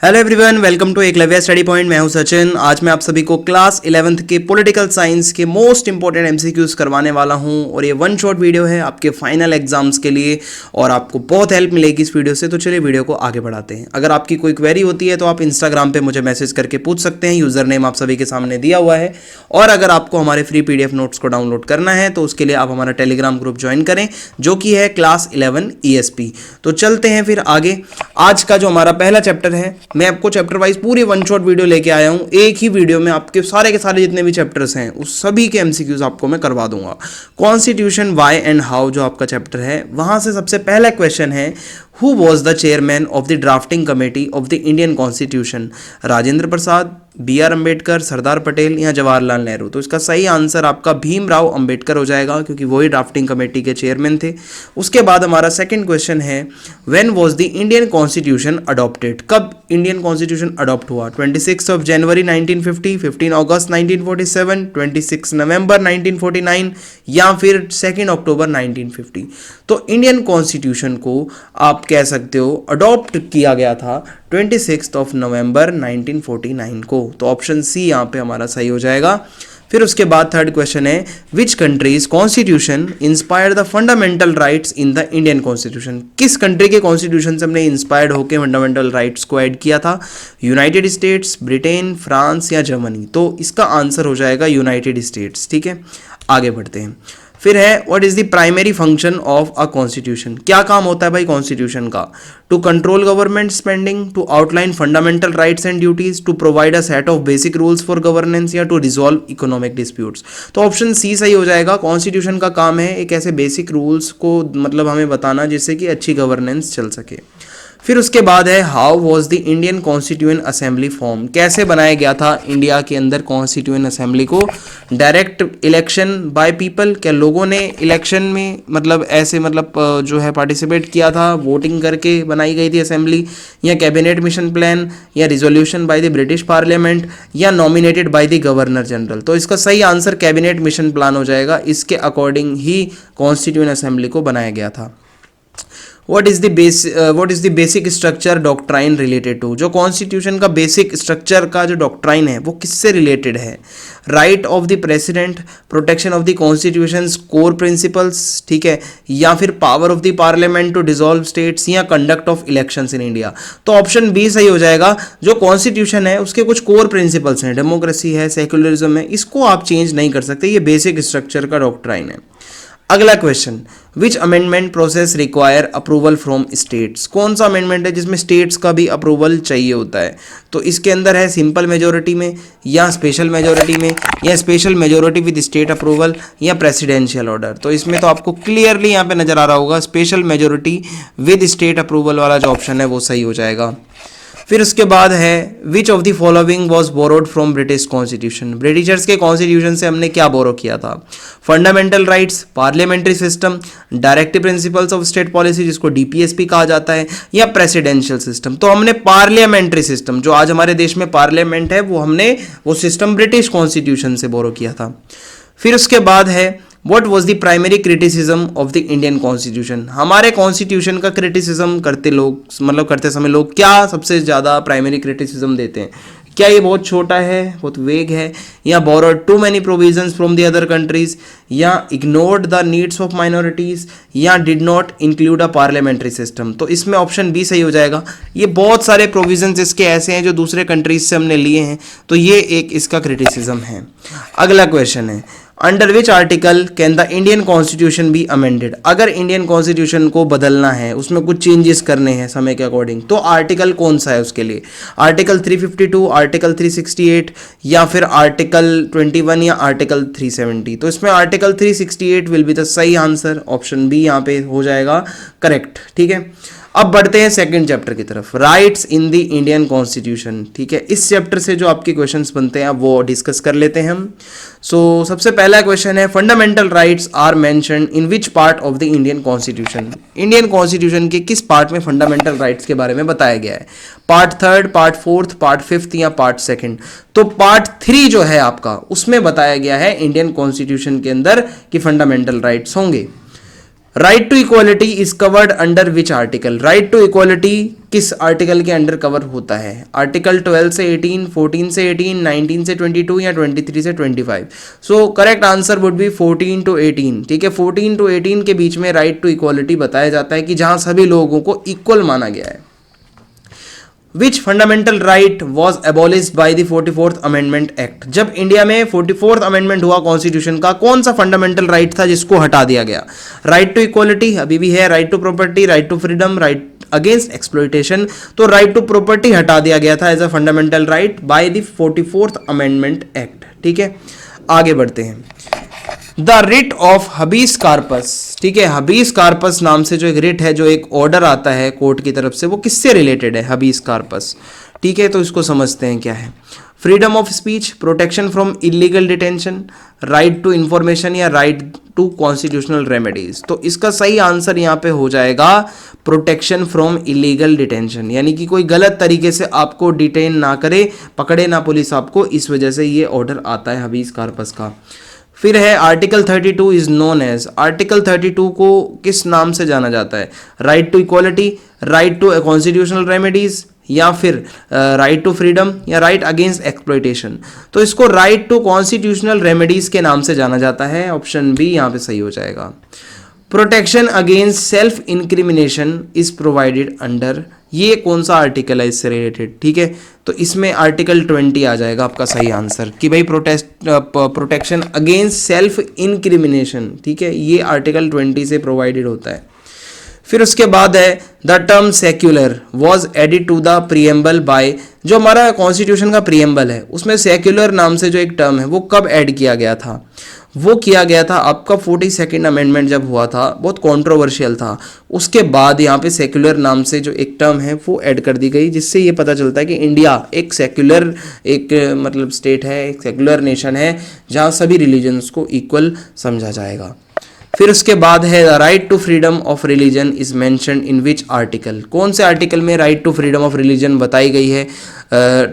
Hello everyone, welcome to Eklavya study point. मैं हूं सचिन। आज मैं आप सभी को क्लास 11th के पॉलिटिकल साइंस के मोस्ट इंपॉर्टेंट एमसीक्यूज करवाने वाला हूं और ये वन शॉट वीडियो है आपके फाइनल एग्जाम्स के लिए और आपको बहुत हेल्प मिलेगी इस वीडियो से। तो चलिए वीडियो को आगे बढ़ाते हैं। अगर आपकी कोई क्वेरी होती है तो आप इंस्टाग्राम पे मुझे मैसेज करके पूछ सकते हैं। यूजर नेम आप सभी के सामने दिया हुआ है। और अगर आपको हमारे फ्री पीडीएफ नोट्स को डाउनलोड करना है तो उसके लिए आप हमारा टेलीग्राम ग्रुप ज्वाइन करें, जो कि है क्लास 11 ESP। तो चलते हैं फिर आगे। आज का जो हमारा पहला चैप्टर है, मैं आपको चैप्टर वाइज पूरी वन शॉट वीडियो लेके आया हूं। एक ही वीडियो में आपके सारे के सारे जितने भी चैप्टर्स हैं उस सभी के एमसीक्यूज आपको मैं करवा दूंगा। कॉन्स्टिट्यूशन व्हाई एंड हाउ जो आपका चैप्टर है, वहां से सबसे पहला क्वेश्चन है, who was the chairman of the drafting committee of the Indian constitution? Rajendra Prasad, BR Ambedkar, Sardar Patel या जवाहरलाल नेहरू? तो इसका सही आंसर आपका भीमराव अंबेडकर हो जाएगा, क्योंकि वही ड्राफ्टिंग कमेटी के चेयरमैन थे। उसके बाद हमारा सेकंड क्वेश्चन है, when was the Indian constitution adopted? कब इंडियन कॉन्स्टिट्यूशन अडॉप्ट हुआ? 26 जनवरी 1950, 15 अगस्त 1947, 26 नवंबर 1949 या फिर 2 अक्टूबर 1950? तो इंडियन कॉन्स्टिट्यूशन को आप कह सकते हो अडॉप्ट किया गया था 26 नवंबर 1949 को। तो ऑप्शन सी यहाँ पे हमारा सही हो जाएगा। फिर उसके बाद थर्ड क्वेश्चन है, which countries constitution inspired the fundamental rights in the Indian constitution? किस कंट्री के कॉन्स्टिट्यूशन से हमने इंस्पायर्ड होकर फंडामेंटल राइट्स को ऐड किया था? यूनाइटेड स्टेट्स, ब्रिटेन, फ्रांस या जर्मनी? तो इसका आंसर हो जाएगा यूनाइटेड स्टेट्स। ठीक है, आगे बढ़ते हैं। फिर है, what is the primary function of a constitution? क्या काम होता है भाई कॉन्स्टिट्यूशन का? To control government spending, to outline fundamental rights and duties, to provide a set of basic rules for governance या टू रिजॉल्व इकोनॉमिक डिस्प्यूट्स? तो option C सही हो जाएगा। कॉन्स्टिट्यूशन का काम है एक ऐसे बेसिक रूल्स को मतलब हमें बताना जिससे कि अच्छी गवर्नेंस चल सके। फिर उसके बाद है, how was the Indian constituent assembly form? कैसे बनाया गया था इंडिया के अंदर कॉन्स्टिट्यूएंट असेंबली को? Direct election by people? क्या लोगों ने इलेक्शन में मतलब ऐसे मतलब जो है पार्टिसिपेट किया था, वोटिंग करके बनाई गई थी असेंबली? या कैबिनेट मिशन प्लान या resolution by the British parliament या nominated by the governor general? तो इसका सही आंसर कैबिनेट मिशन प्लान हो जाएगा। इसके अकॉर्डिंग ही कॉन्स्टिट्यूएंट असेंबली को बनाया गया था। What is the basic structure doctrine related to? जो कॉन्स्टिट्यूशन का बेसिक स्ट्रक्चर का जो डॉक्ट्राइन है वो किससे रिलेटेड है? Right of the president, protection of the constitution core principles, ठीक है, या फिर power of the parliament to dissolve states या conduct of elections in India? तो ऑप्शन बी सही हो जाएगा। जो कॉन्स्टिट्यूशन है उसके कुछ कोर प्रिंसिपल्स हैं, डेमोक्रेसी है, सेक्युलरिज्म है, इसको आप चेंज नहीं कर सकते। ये बेसिक स्ट्रक्चर का डॉक्ट्राइन है। अगला question, which amendment process require approval from states? कौन सा अमेंडमेंट है जिसमें स्टेट्स का भी अप्रूवल चाहिए होता है? तो इसके अंदर है सिंपल मेजोरिटी में या स्पेशल मेजोरिटी में या special majority with state approval या प्रेसिडेंशियल ऑर्डर? तो इसमें तो आपको क्लियरली यहाँ पे नजर आ रहा होगा special majority with state approval वाला जो ऑप्शन है वो सही हो जाएगा। फिर उसके बाद है, which of the following was borrowed from British constitution? Britishers के कॉन्स्टिट्यूशन से हमने क्या बोरो किया था? Fundamental rights, parliamentary system, directive principles of state policy जिसको DPSP कहा जाता है, या प्रेसिडेंशियल सिस्टम? तो हमने पार्लियामेंट्री सिस्टम, जो आज हमारे देश में पार्लियामेंट है, वो सिस्टम ब्रिटिश कॉन्स्टिट्यूशन से बोरो किया था। फिर उसके बाद है, What was the primary criticism of the Indian Constitution? हमारे कॉन्स्टिट्यूशन का क्रिटिसिज्म करते समय लोग क्या सबसे ज़्यादा प्राइमरी क्रिटिसिज्म देते हैं? क्या ये बहुत छोटा है, बहुत वेग है, या borrowed too many provisions from the other countries, या ignored the needs of minorities, या did not include a parliamentary system? तो इसमें ऑप्शन बी सही हो जाएगा। ये बहुत सारे प्रोविजंस इसके ऐसे हैं जो दूसरे कंट्रीज से हमने लिए हैं, तो ये एक इसका क्रिटिसिज्म है। अगला क्वेश्चन है, under which article can the Indian constitution be amended? अगर इंडियन कॉन्स्टिट्यूशन को बदलना है, उसमें कुछ चेंजेस करने हैं समय के अकॉर्डिंग, तो आर्टिकल कौन सा है उसके लिए? आर्टिकल 352, आर्टिकल 368 या फिर आर्टिकल 21 या आर्टिकल 370? तो इसमें आर्टिकल 368 विल बी द सही आंसर। ऑप्शन बी यहाँ पे हो जाएगा करेक्ट। ठीक है, अब बढ़ते हैं सेकंड चैप्टर की तरफ, rights in the Indian constitution. ठीक है, इस चैप्टर से जो आपके क्वेश्चंस बनते हैं वो डिस्कस कर लेते हैं हम। सबसे पहला क्वेश्चन है, fundamental rights are mentioned in which part of the Indian constitution? Indian constitution के किस पार्ट में फंडामेंटल राइट्स के बारे में बताया गया है? पार्ट 3, पार्ट 4, पार्ट 5 या पार्ट 2? तो पार्ट 3 जो है आपका, उसमें बताया गया है इंडियन कॉन्स्टिट्यूशन के अंदर कि फंडामेंटल राइट्स होंगे। Right to equality is covered under which article? Right to equality किस आर्टिकल के अंडर कवर होता है? आर्टिकल 12 से 18, 14 से 18, 19 से 22 या 23 से 25? So correct answer would be 14 to 18। ठीक है, 14 टू 18 के बीच में राइट टू इक्वालिटी बताया जाता है कि जहां सभी लोगों को इक्वल माना गया है। Which fundamental right was abolished by the 44th Amendment Act? जब इंडिया में 44th अमेंडमेंट हुआ कॉन्स्टिट्यूशन का, कौन सा फंडामेंटल राइट था जिसको हटा दिया गया? राइट टू इक्वालिटी अभी भी है, right to property, right to freedom, right against exploitation. तो राइट टू प्रॉपर्टी हटा दिया गया था as a fundamental right by the 44th amendment act. ठीक है, आगे बढ़ते हैं। The writ of habeas corpus, ठीक है, हबीस कार्पस नाम से जो एक रिट है, जो एक ऑर्डर आता है कोर्ट की तरफ से, वो किससे रिलेटेड है? Habeas corpus. ठीक है, तो इसको समझते हैं क्या है। Freedom of speech, protection from illegal detention, right to information या राइट टू कॉन्स्टिट्यूशनल रेमेडीज? तो इसका सही आंसर यहाँ पे हो जाएगा प्रोटेक्शन फ्रॉम इलीगल डिटेंशन, यानी कि कोई गलत तरीके से आपको डिटेन ना करे, पकड़े ना पुलिस आपको, इस वजह से ये ऑर्डर आता है हबीस कार्पस का। फिर है article 32 is known as, article 32 को किस नाम से जाना जाता है? Right to equality, right to constitutional remedies, या फिर राइट टू फ्रीडम, या राइट अगेंस्ट एक्सप्लॉइटेशन? तो इसको राइट टू कॉन्स्टिट्यूशनल रेमेडीज के नाम से जाना जाता है। ऑप्शन बी यहाँ पे सही हो जाएगा। Protection against self incrimination is provided under, ये कौन सा आर्टिकल है इससे रिलेटेड? ठीक है, तो इसमें आर्टिकल 20 आ जाएगा आपका सही आंसर कि भाई प्रोटेक्शन अगेंस्ट सेल्फ इंक्रिमिनेशन, ठीक है, ये आर्टिकल 20 से प्रोवाइडेड होता है। फिर उसके बाद है the term secular was added to the preamble by, जो हमारा कॉन्स्टिट्यूशन का प्रीएम्बल है उसमें सेक्युलर नाम से जो एक टर्म है वो कब ऐड किया गया था? वो किया गया था आपका 42nd अमेंडमेंट जब हुआ था, बहुत कंट्रोवर्शियल था, उसके बाद यहाँ पे सेक्युलर नाम से जो एक टर्म है वो ऐड कर दी गई, जिससे ये पता चलता है कि इंडिया एक सेक्युलर एक मतलब स्टेट है, एक सेक्युलर नेशन है जहाँ सभी रिलीजन्स को इक्वल समझा जाएगा। फिर उसके बाद है the right to freedom of religion is mentioned in which article, कौन से आर्टिकल में right to freedom of religion बताई गई है?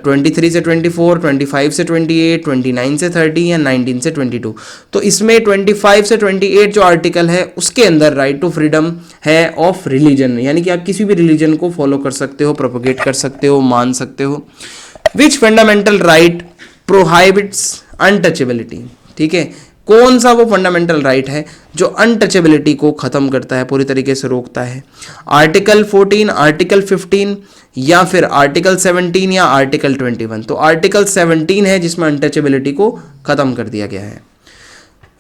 23 से 24, 25 से 28, 29 से 30 या 19 से 22? तो इसमें 25 से 28 जो आर्टिकल है उसके अंदर राइट टू फ्रीडम है ऑफ रिलीजन, यानी कि आप किसी भी रिलीजन को फॉलो कर सकते हो, प्रोपोगेट कर सकते हो, मान सकते हो। विच फंडामेंटल राइट प्रोहाइबिट्स अनटचेबिलिटी, ठीक है, कौन सा वो फंडामेंटल राइट है जो अनटचेबिलिटी को खत्म करता है, पूरी तरीके से रोकता है? आर्टिकल 14, आर्टिकल 15 या फिर आर्टिकल 17 या आर्टिकल 21? तो आर्टिकल 17 है जिसमें अनटचेबिलिटी को खत्म कर दिया गया है।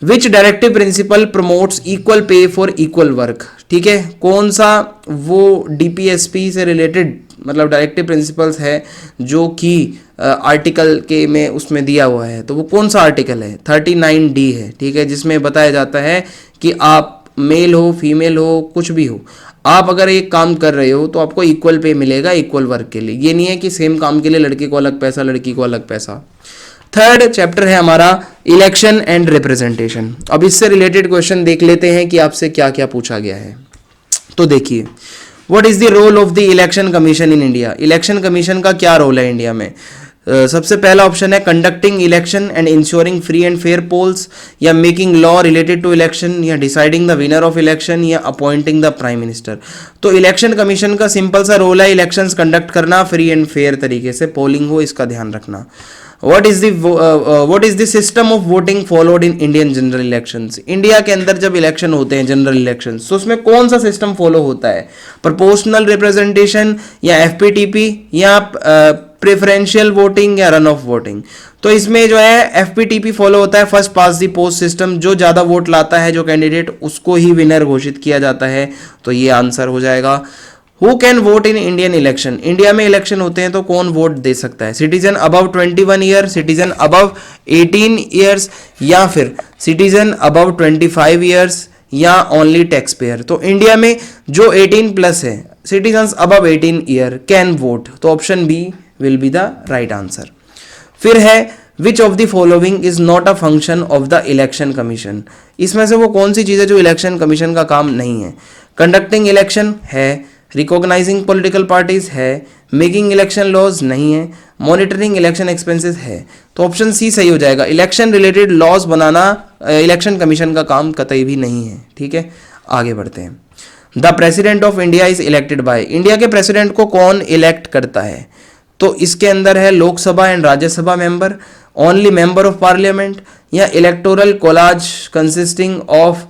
Which directive principle promotes equal pay for equal work, ठीक है, कौन सा वो डीपीएसपी से रिलेटेड मतलब डायरेक्टिव प्रिंसिपल्स है जो कि आर्टिकल के में उसमें दिया हुआ है? तो वो कौन सा आर्टिकल है? 39D है, ठीक है, जिसमें बताया जाता है कि आप मेल हो, फीमेल हो, कुछ भी हो, आप अगर एक काम कर रहे हो तो आपको इक्वल पे मिलेगा इक्वल वर्क के लिए। ये नहीं है कि सेम काम के लिए लड़के को अलग पैसा, लड़की को अलग पैसा। थर्ड चैप्टर है हमारा इलेक्शन एंड रिप्रेजेंटेशन। अब इससे रिलेटेड क्वेश्चन देख लेते हैं कि आपसे क्या क्या पूछा गया है। तो देखिए, what is the role of the election commission in India? Election commission का क्या रोल है इंडिया में? सबसे पहला ऑप्शन है conducting election and ensuring free and fair polls, या making law related to election, या deciding the winner of election, या अपॉइंटिंग द प्राइम मिनिस्टर। तो इलेक्शन कमीशन का सिंपल सा रोल है इलेक्शंस कंडक्ट करना, फ्री एंड फेयर तरीके से पोलिंग हो, इसका ध्यान रखना। What is the system of voting followed in Indian general elections? India के अंदर जब इलेक्शन होते हैं जनरल इलेक्शन, तो उसमें कौन सा सिस्टम फॉलो होता है? प्रोपोर्शनल रिप्रेजेंटेशन, या एफपीटीपी, या प्रेफरेंशियल वोटिंग, या रन ऑफ वोटिंग? तो इसमें जो है एफपीटीपी फॉलो होता है, first pass the post system. जो ज़्यादा वोट लाता है जो कैंडिडेट, उसको ही विनर घोषित किया जाता है। तो ये आंसर हो जाएगा। Who can vote in Indian election? India में इलेक्शन होते हैं तो कौन वोट दे सकता है? Citizen above 21 year, citizen above 18 years, या फिर सिटीजन अबव 25 ईयर्स, या ओनली टैक्स पेयर? तो इंडिया में जो 18 प्लस है, citizen above 18 year can vote. तो option B will be the right answer. फिर है which of the following is not a function of the election commission? इसमें से वो कौन सी चीज़ है जो इलेक्शन कमीशन का काम नहीं है? कंडक्टिंग इलेक्शन है, रिकॉग्नाइजिंग पॉलिटिकल पार्टीज है, मेकिंग इलेक्शन लॉज नहीं है, मॉनिटरिंग इलेक्शन एक्सपेंसेस है। तो ऑप्शन सी सही हो जाएगा। इलेक्शन रिलेटेड लॉज बनाना इलेक्शन कमीशन का काम कतई भी नहीं है, ठीक है। आगे बढ़ते हैं। The president of India is elected by, India के प्रेसिडेंट को कौन इलेक्ट करता है? तो इसके अंदर है Lok Sabha and Rajya Sabha member, only member of parliament, या electoral college consisting of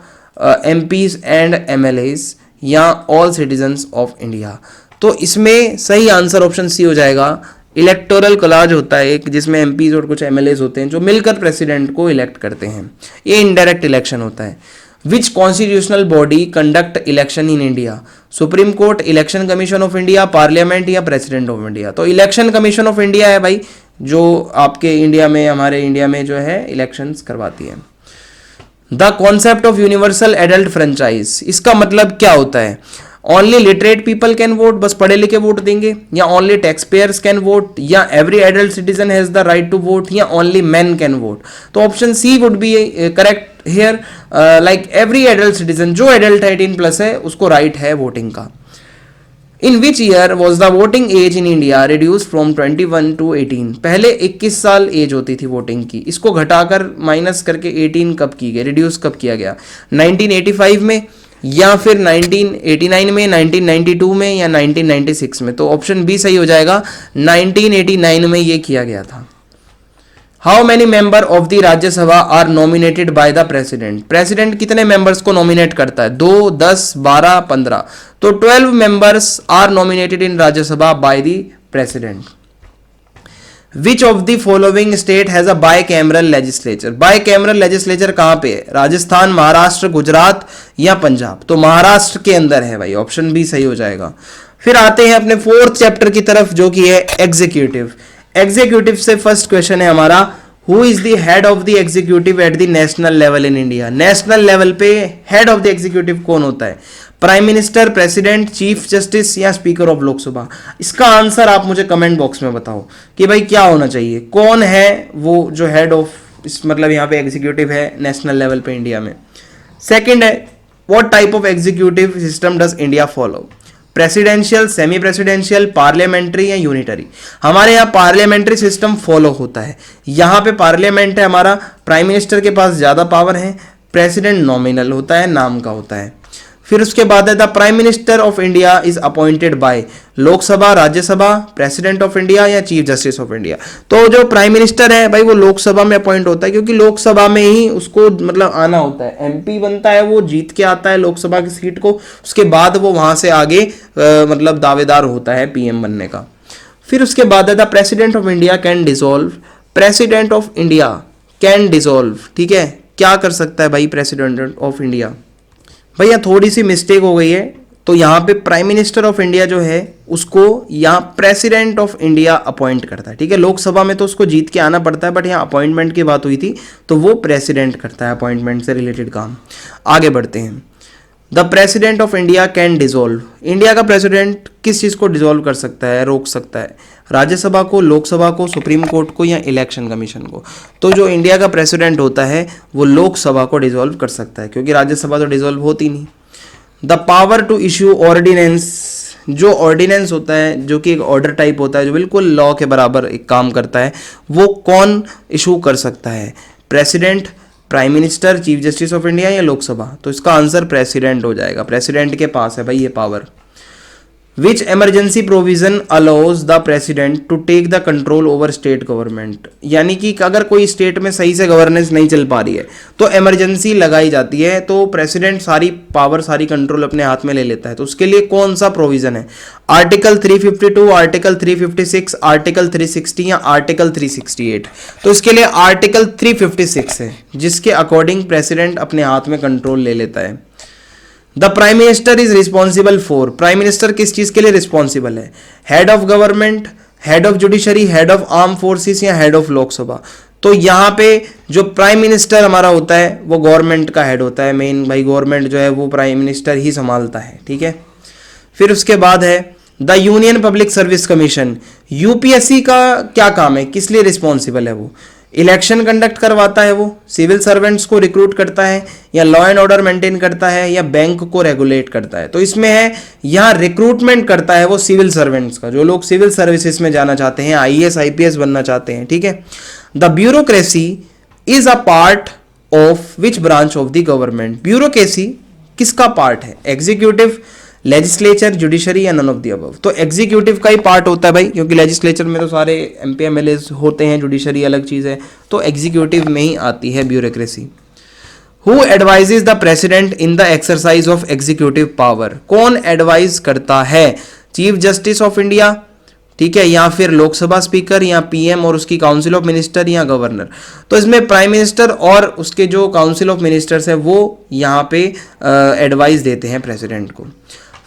MPs and MLAs, या ऑल सिटीजन्स ऑफ इंडिया। तो इसमें सही आंसर ऑप्शन सी हो जाएगा। इलेक्टोरल कोलाज होता है एक, जिसमें एमपीज और कुछ एमएलएज होते हैं जो मिलकर प्रेसिडेंट को इलेक्ट करते हैं। ये इनडायरेक्ट इलेक्शन होता है। Which constitutional body conduct election in India? Supreme court, election commission of India, parliament, या प्रेसिडेंट ऑफ इंडिया? तो इलेक्शन कमीशन ऑफ इंडिया है भाई, जो आपके इंडिया में, हमारे इंडिया में जो है इलेक्शंस करवाती है। The concept of universal adult franchise, इसका मतलब क्या होता है? Only literate people can vote, बस पढ़े लिखे वोट देंगे, या only tax payers can vote, या every adult citizen has the right to vote, या ओनली मेन कैन वोट? तो option C would be correct here. Like every adult citizen, जो adult 18+ है उसको राइट है वोटिंग का। In which year was the voting age in India reduce from 21 to 18? पहले 21 साल as होती थी वोटिंग की, इसको घटाकर माइनस करके 18 कब की गई, रिड्यूस कब किया गया? 1985 में, या फिर 1989 में, 1992 में, या 1996 में? तो ऑप्शन बी सही हो जाएगा, 1989 में ये किया गया था। How many member of the Rajya Sabha are nominated by the president? President कितने मेंबर्स को नॉमिनेट करता है? 2, 10, 12, 15? तो 12 members are nominated in Rajya Sabha by the president. Which of the following state has a bicameral legislature? Bicameral legislature कहां पे है? राजस्थान, महाराष्ट्र, गुजरात, या पंजाब? तो महाराष्ट्र के अंदर है भाई, ऑप्शन बी सही हो जाएगा। फिर आते हैं अपने 4th चैप्टर की तरफ, जो कि है एग्जीक्यूटिव। एग्जीक्यूटिव से फर्स्ट क्वेश्चन है हमारा, who is the head of the executive at the national level in India? National level पे हेड ऑफ द एग्जीक्यूटिव कौन होता है? Prime minister, president, chief justice, या स्पीकर ऑफ लोकसभा? इसका आंसर आप मुझे कमेंट बॉक्स में बताओ कि भाई क्या होना चाहिए, कौन है वो जो हेड ऑफ, इस मतलब यहाँ पे एग्जीक्यूटिव है नेशनल लेवल पे इंडिया में। सेकंड है, what type of executive system does India follow? Presidential, semi presidential, parliamentary, या यूनिटरी? हमारे यहाँ पार्लियामेंट्री सिस्टम फॉलो होता है। यहाँ पे पार्लियामेंट है हमारा, प्राइम मिनिस्टर के पास ज्यादा पावर है, प्रेसिडेंट नॉमिनल होता है, नाम का होता है। फिर उसके बाद है the prime minister of India is appointed by Lok Sabha, Rajya Sabha, president of India, या चीफ जस्टिस ऑफ इंडिया? तो जो प्राइम मिनिस्टर है भाई वो लोकसभा में अपॉइंट होता है, क्योंकि लोकसभा में ही उसको मतलब आना होता है। एमपी बनता है, वो जीत के आता है लोकसभा की सीट को, उसके बाद वो वहां से आगे मतलब दावेदार होता है पीएम बनने का। फिर उसके बाद है the president of India can dissolve, president of India can dissolve, ठीक है, क्या कर सकता है भाई प्रेसिडेंट ऑफ इंडिया? भैया थोड़ी सी मिस्टेक हो गई है, तो यहाँ पे प्राइम मिनिस्टर ऑफ इंडिया जो है उसको यहाँ प्रेसिडेंट ऑफ इंडिया अपॉइंट करता है, ठीक है। लोकसभा में तो उसको जीत के आना पड़ता है, बट यहाँ अपॉइंटमेंट की बात हुई थी तो वो प्रेसिडेंट करता है अपॉइंटमेंट से रिलेटेड काम। आगे बढ़ते हैं। The president of India can dissolve, India का प्रेसिडेंट किस चीज़ को डिसॉल्व कर सकता है, रोक सकता है? राज्यसभा को, लोकसभा को, सुप्रीम कोर्ट को, या इलेक्शन कमीशन को? तो जो इंडिया का प्रेसिडेंट होता है वो लोकसभा को डिसॉल्व कर सकता है, क्योंकि राज्यसभा तो डिसॉल्व होती नहीं। The power to issue ordinance, जो ऑर्डिनेंस होता है जो कि एक ऑर्डर टाइप होता है जो बिल्कुल लॉ के बराबर एक काम करता है, वो कौन इशू कर सकता है? President, prime minister, chief justice of India, या लोकसभा? तो इसका आंसर प्रेसिडेंट हो जाएगा, प्रेसिडेंट के पास है भाई ये पावर। Which emergency provision allows the president to take the control over state government, यानी कि अगर कोई स्टेट में सही से गवर्नेंस नहीं चल पा रही है तो इमरजेंसी लगाई जाती है, तो प्रेसिडेंट सारी पावर, सारी कंट्रोल अपने हाथ में ले लेता है। तो उसके लिए कौन सा प्रोविजन है? आर्टिकल 352, आर्टिकल 356, आर्टिकल 360, या आर्टिकल 368? तो इसके लिए आर्टिकल 356 है, जिसके अकॉर्डिंग प्रेसिडेंट अपने हाथ में कंट्रोल ले लेता है। The prime minister is responsible for, prime minister किस चीज के लिए रिस्पॉन्सिबल है? Head of government, head of judiciary, head of arm forces, या हेड ऑफ लोकसभा? तो यहाँ पे जो प्राइम मिनिस्टर हमारा होता है वो गवर्नमेंट का हेड होता है, मेन भाई गवर्नमेंट जो है वो प्राइम मिनिस्टर ही संभालता है, ठीक है। फिर उसके बाद है the union public service commission, UPSC का क्या काम है, किस लिए रिस्पॉन्सिबल है? वो इलेक्शन कंडक्ट करवाता है, वो सिविल सर्वेंट्स को रिक्रूट करता है, या लॉ एंड ऑर्डर मेंटेन करता है, या बैंक को रेगुलेट करता है? तो इसमें है यहाँ रिक्रूटमेंट करता है वो सिविल सर्वेंट्स का, जो लोग सिविल सर्विसेज में जाना चाहते हैं, आईएएस आईपीएस बनना चाहते हैं, ठीक है। The bureaucracy is a part of which branch of the government, bureaucracy किसका पार्ट है? एग्जीक्यूटिव, लेजिस्लेचर, जुडिशरी या नन ऑफ द अबव? तो एग्जीक्यूटिव का ही पार्ट होता है भाई, क्योंकि लेजिस्लेचर में तो सारे एमपी एमएलए होते हैं, जुडिशरी अलग चीज़ है, तो एग्जीक्यूटिव में ही आती है bureaucracy. Who advises the president in the exercise of executive power? कौन एडवाइज करता है? चीफ जस्टिस ऑफ इंडिया, ठीक है, या फिर लोकसभा स्पीकर, या पीएम और उसकी काउंसिल ऑफ मिनिस्टर, या गवर्नर? तो इसमें प्राइम मिनिस्टर और उसके जो काउंसिल ऑफ मिनिस्टर्स है वो यहाँ पे एडवाइस देते हैं प्रेसिडेंट को।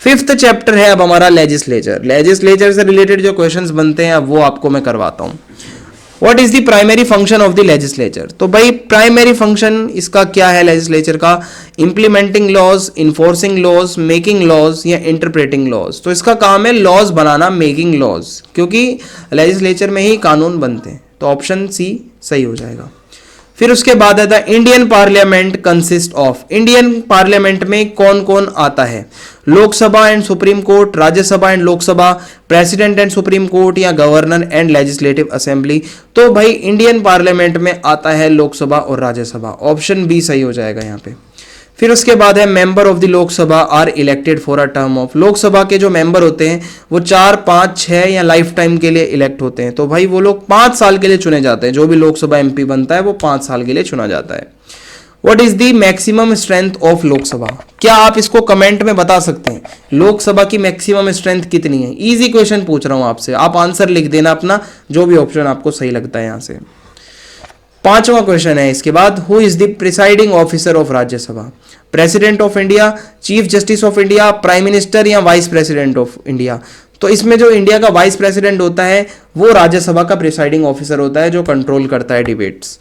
फिफ्थ चैप्टर है अब हमारा लेजिस्लेचर। लेजिस्लेचर से रिलेटेड जो क्वेश्चंस बनते हैं अब वो आपको मैं करवाता हूँ। What is the primary function of the legislature? तो भाई प्राइमरी फंक्शन इसका क्या है लेजिस्लेचर का? Implementing laws, enforcing laws, making laws या इंटरप्रेटिंग लॉज? तो इसका काम है लॉज बनाना, मेकिंग लॉज, क्योंकि लेजिस्लेचर में ही कानून बनते हैं, तो ऑप्शन सी सही हो जाएगा। फिर उसके बाद है the Indian parliament consist of. Indian parliament में कौन कौन आता है? Lok Sabha and supreme court, Rajya Sabha and Lok Sabha, president and supreme court या गवर्नर एंड लेजिस्लेटिव असेंबली? तो भाई इंडियन पार्लियामेंट में आता है लोकसभा और राज्यसभा, ऑप्शन बी सही हो जाएगा यहाँ पे। फिर उसके बाद है member of the Lok Sabha are elected for a term of. Lok Sabha के जो मेंबर होते हैं वो 4, 5, 6 या लाइफ टाइम के लिए इलेक्ट होते हैं, तो भाई वो लोग 5 साल के लिए चुने जाते हैं। जो भी लोकसभा एमपी बनता है वो 5 साल के लिए चुना जाता है। What is the maximum strength of Lok Sabha? क्या आप इसको कमेंट में बता सकते हैं? लोकसभा की मैक्सिमम स्ट्रेंथ कितनी है? इजी क्वेश्चन पूछ रहा हूं आपसे, आप आंसर लिख देना अपना, जो भी ऑप्शन आपको सही लगता है यहां से। 5वां क्वेश्चन है इसके बाद, who is the presiding officer of Rajya Sabha? President of India, chief justice of India, prime minister या वाइस प्रेसिडेंट ऑफ इंडिया? तो इसमें जो इंडिया का वाइस प्रेसिडेंट होता है वो राज्यसभा का प्रिसाइडिंग ऑफिसर होता है, जो कंट्रोल करता है debates.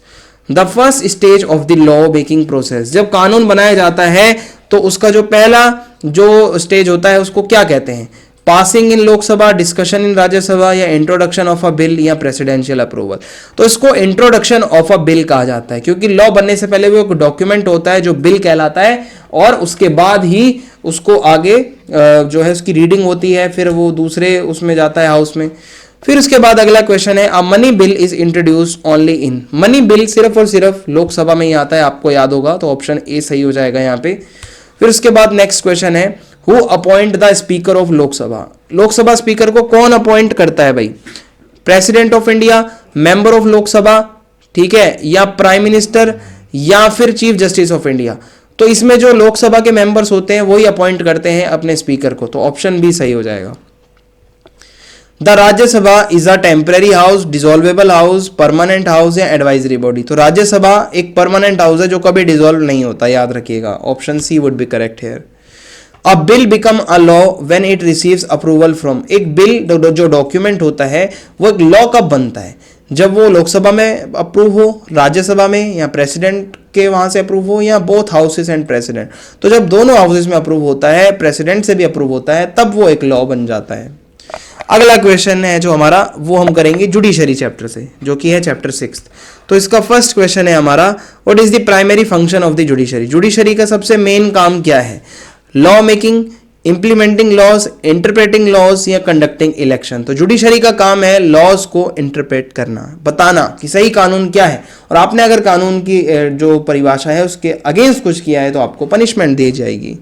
The first stage of the law making process. जब कानून बनाया जाता है तो उसका जो पहला जो स्टेज होता है उसको क्या कहते हैं? Passing in Lok Sabha, discussion in Rajya Sabha या इंट्रोडक्शन ऑफ अ बिल या प्रेसिडेंशियल अप्रूवल? तो इसको इंट्रोडक्शन ऑफ अ बिल कहा जाता है, क्योंकि लॉ बनने से पहले वो एक डॉक्यूमेंट होता है जो बिल कहलाता है, और उसके बाद ही उसको आगे जो है उसकी रीडिंग होती है, फिर वो दूसरे उसमें जाता है हाउस में। फिर उसके बाद अगला क्वेश्चन है, a money bill is introduced only in. Money bill सिर्फ और सिर्फ लोकसभा में ही आता है, आपको याद होगा, तो ऑप्शन ए सही हो जाएगा यहाँ पे। फिर उसके बाद नेक्स्ट क्वेश्चन है, who appoint the speaker of Lok Sabha? Lok Sabha speaker को कौन अपॉइंट करता है भाई? President of India, member of Lok Sabha, ठीक है, या प्राइम मिनिस्टर या फिर चीफ जस्टिस ऑफ इंडिया? तो इसमें जो लोकसभा के मेंबर्स होते हैं वही अपॉइंट करते हैं अपने स्पीकर को, तो ऑप्शन बी सही हो जाएगा। The Rajya Sabha is a temporary house, dissolvable house, permanent house या एडवाइजरी बॉडी? तो राज्यसभा एक परमानेंट हाउस है जो कभी डिसॉल्व नहीं होता, याद रखिएगा, option C would be correct here. A bill become a law when it receives approval from. एक बिल जो डॉक्यूमेंट होता है वो एक लॉ कब बनता है? जब वो लोकसभा में अप्रूव हो, राज्यसभा में, या प्रेसिडेंट के वहां से अप्रूव हो, या बोथ हाउसेस एंड प्रेसिडेंट। तो जब दोनों हाउसेस में अप्रूव होता है, प्रेसिडेंट से भी अप्रूव होता है, तब वो एक लॉ बन जाता है। अगला क्वेश्चन है जो हमारा वो हम करेंगे जुडिशरी चैप्टर से, जो कि है चैप्टर 6। तो इसका फर्स्ट क्वेश्चन है हमारा, what is the primary function of the judiciary? Judiciary का सबसे मेन काम क्या है? Law making, implementing laws, interpreting laws या कंडक्टिंग इलेक्शन? तो जुडिशरी का काम है लॉज को इंटरप्रेट करना, बताना कि सही कानून क्या है, और आपने अगर कानून की जो परिभाषा है उसके अगेंस्ट कुछ किया है तो आपको पनिशमेंट दी जाएगी।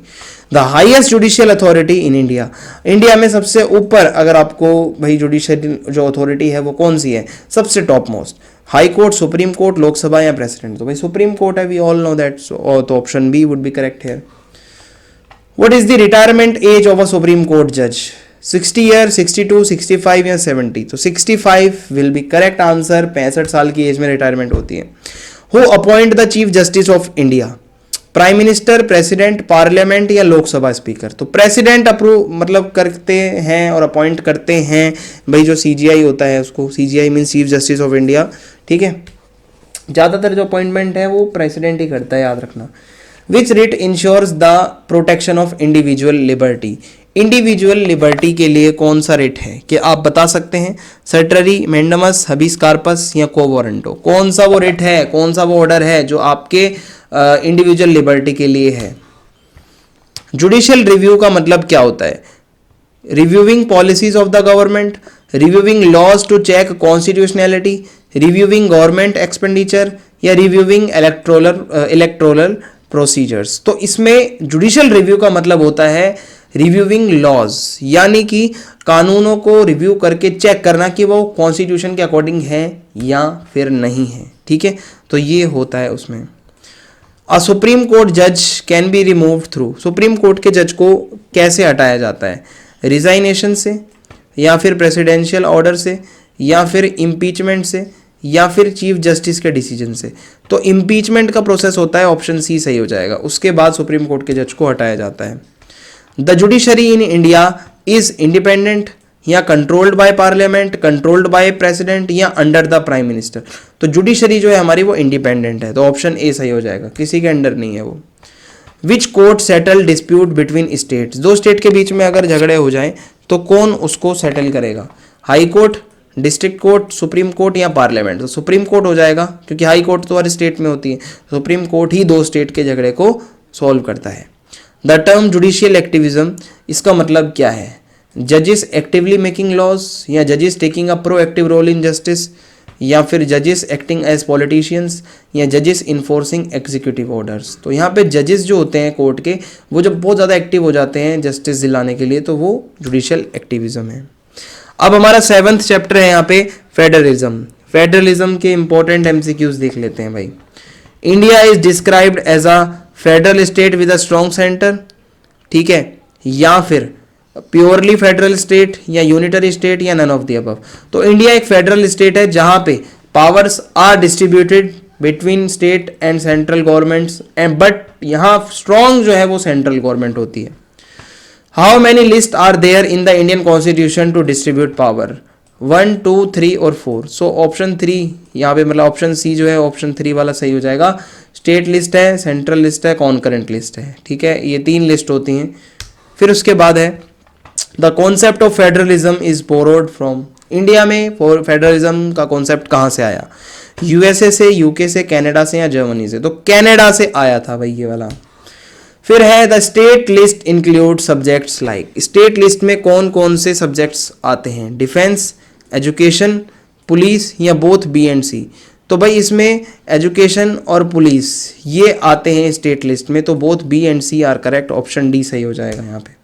The highest judicial authority in India. India में सबसे ऊपर अगर आपको भाई जुडिशियल जो अथॉरिटी है वो कौन सी है? सबसे top most, high court, supreme court, Lok Sabha या प्रेसिडेंट? तो भाई सुप्रीम कोर्ट है, वी ऑल नो दैट, तो option B would be correct here. What is the retirement age of a Supreme Court judge? 60 years, 62, 65 या 70? तो 65 will be correct answer। 65 साल की as में रिटायरमेंट होती है। Who appoint the Chief Justice of India? Prime minister, president, parliament या Lok Sabha speaker? तो president approve मतलब करते हैं और अपॉइंट करते हैं भाई, जो सीजीआई होता है उसको, CGI mean chief justice of India, ठीक है। ज़्यादातर जो अपॉइंटमेंट है वो प्रेसिडेंट ही करता है, याद रखना। Which writ ensures the protection of individual liberty? Individual liberty के लिए कौन सा रिट है कि आप बता सकते हैं? सर्टरी, मैंडमस, हबीस कार्पस या को वारंटो? कौन सा वो रिट है, कौन सा वो ऑर्डर है जो आपके इंडिविजुअल लिबर्टी के लिए है? जुडिशियल रिव्यू का मतलब क्या होता है? Reviewing policies of the government, reviewing laws to check constitutionality, reviewing government expenditure या रिव्यूइंग इलेक्टोरल प्रोसीजर्स। तो इसमें जुडिशियल रिव्यू का मतलब होता है रिव्यूइंग लॉज, यानी कि कानूनों को रिव्यू करके चेक करना कि वो कॉन्स्टिट्यूशन के अकॉर्डिंग है या फिर नहीं है, ठीक है। तो ये होता है उसमें। अ सुप्रीम कोर्ट जज can be removed through, supreme court के जज को कैसे हटाया जाता है, रिजाइनेशन से, या फिर प्रेसिडेंशियल ऑर्डर से, या फिर इम्पीचमेंट से, या फिर चीफ जस्टिस के डिसीजन से। तो इम्पीचमेंट का प्रोसेस होता है, ऑप्शन सी सही हो जाएगा। उसके बाद सुप्रीम कोर्ट के जज को हटाया जाता है। The judiciary in India is independent या controlled by parliament, controlled by president, या अंडर द प्राइम मिनिस्टर। तो जुडिशरी जो है हमारी वो इंडिपेंडेंट है, तो ऑप्शन ए सही हो जाएगा, किसी के अंडर नहीं है वो। Which court settle dispute between states, दो स्टेट के बीच में अगर झगड़े हो जाए तो कौन उसको सेटल करेगा, high court, district court, supreme court या पार्लियामेंट। तो सुप्रीम कोर्ट हो जाएगा, क्योंकि हाई कोर्ट तो हर स्टेट में होती है, सुप्रीम कोर्ट ही दो स्टेट के झगड़े को सॉल्व करता है। द टर्म जुडिशियल एक्टिविज्म, इसका मतलब क्या है, जजेस एक्टिवली मेकिंग लॉज, या जजेस taking a proactive role in justice, या फिर जजेस एक्टिंग एज पॉलिटिशियंस, या जजेस इन्फोर्सिंग एग्जीक्यूटिव ऑर्डर्स। तो यहाँ पे जजेस जो होते हैं कोर्ट के, वो जब बहुत ज़्यादा एक्टिव हो जाते हैं जस्टिस दिलाने के लिए, तो वो जुडिशियल एक्टिविज्म है। अब हमारा 7th चैप्टर है यहाँ पे फेडरलिज्म। फेडरलिज्म के इंपॉर्टेंट एमसीक्यूज देख लेते हैं भाई। India is described as a federal state with a strong centre, ठीक है, या फिर प्योरली फेडरल स्टेट, या यूनिटरी स्टेट, या नन ऑफ द अबव। तो इंडिया एक फेडरल स्टेट है जहां पे powers are distributed between state and central governments, and but यहाँ स्ट्रॉन्ग जो है वो सेंट्रल गवर्नमेंट होती है। How many list are there in the Indian constitution to distribute power, 1, 2, 3 और 4। सो ऑप्शन 3 यहाँ पे, मतलब ऑप्शन सी जो है ऑप्शन 3 वाला सही हो जाएगा। स्टेट लिस्ट है, सेंट्रल लिस्ट है, कॉन्करेंट लिस्ट है, ठीक है, ये 3 लिस्ट होती हैं। फिर उसके बाद है the concept of federalism is borrowed from, India में फेडरलिज्म का कॉन्सेप्ट कहाँ से आया, यूएसए से, यूके से, कनाडा से, या जर्मनी से। तो कनाडा से आया था भाई ये वाला। फिर है the state list include subjects like, state list में कौन कौन से सब्जेक्ट्स आते हैं, डिफेंस, एजुकेशन, पुलिस, या बोथ बी एंड सी। तो भाई इसमें एजुकेशन और पुलिस ये आते हैं स्टेट लिस्ट में, तो both B and C are correct, option D सही हो जाएगा यहाँ पे।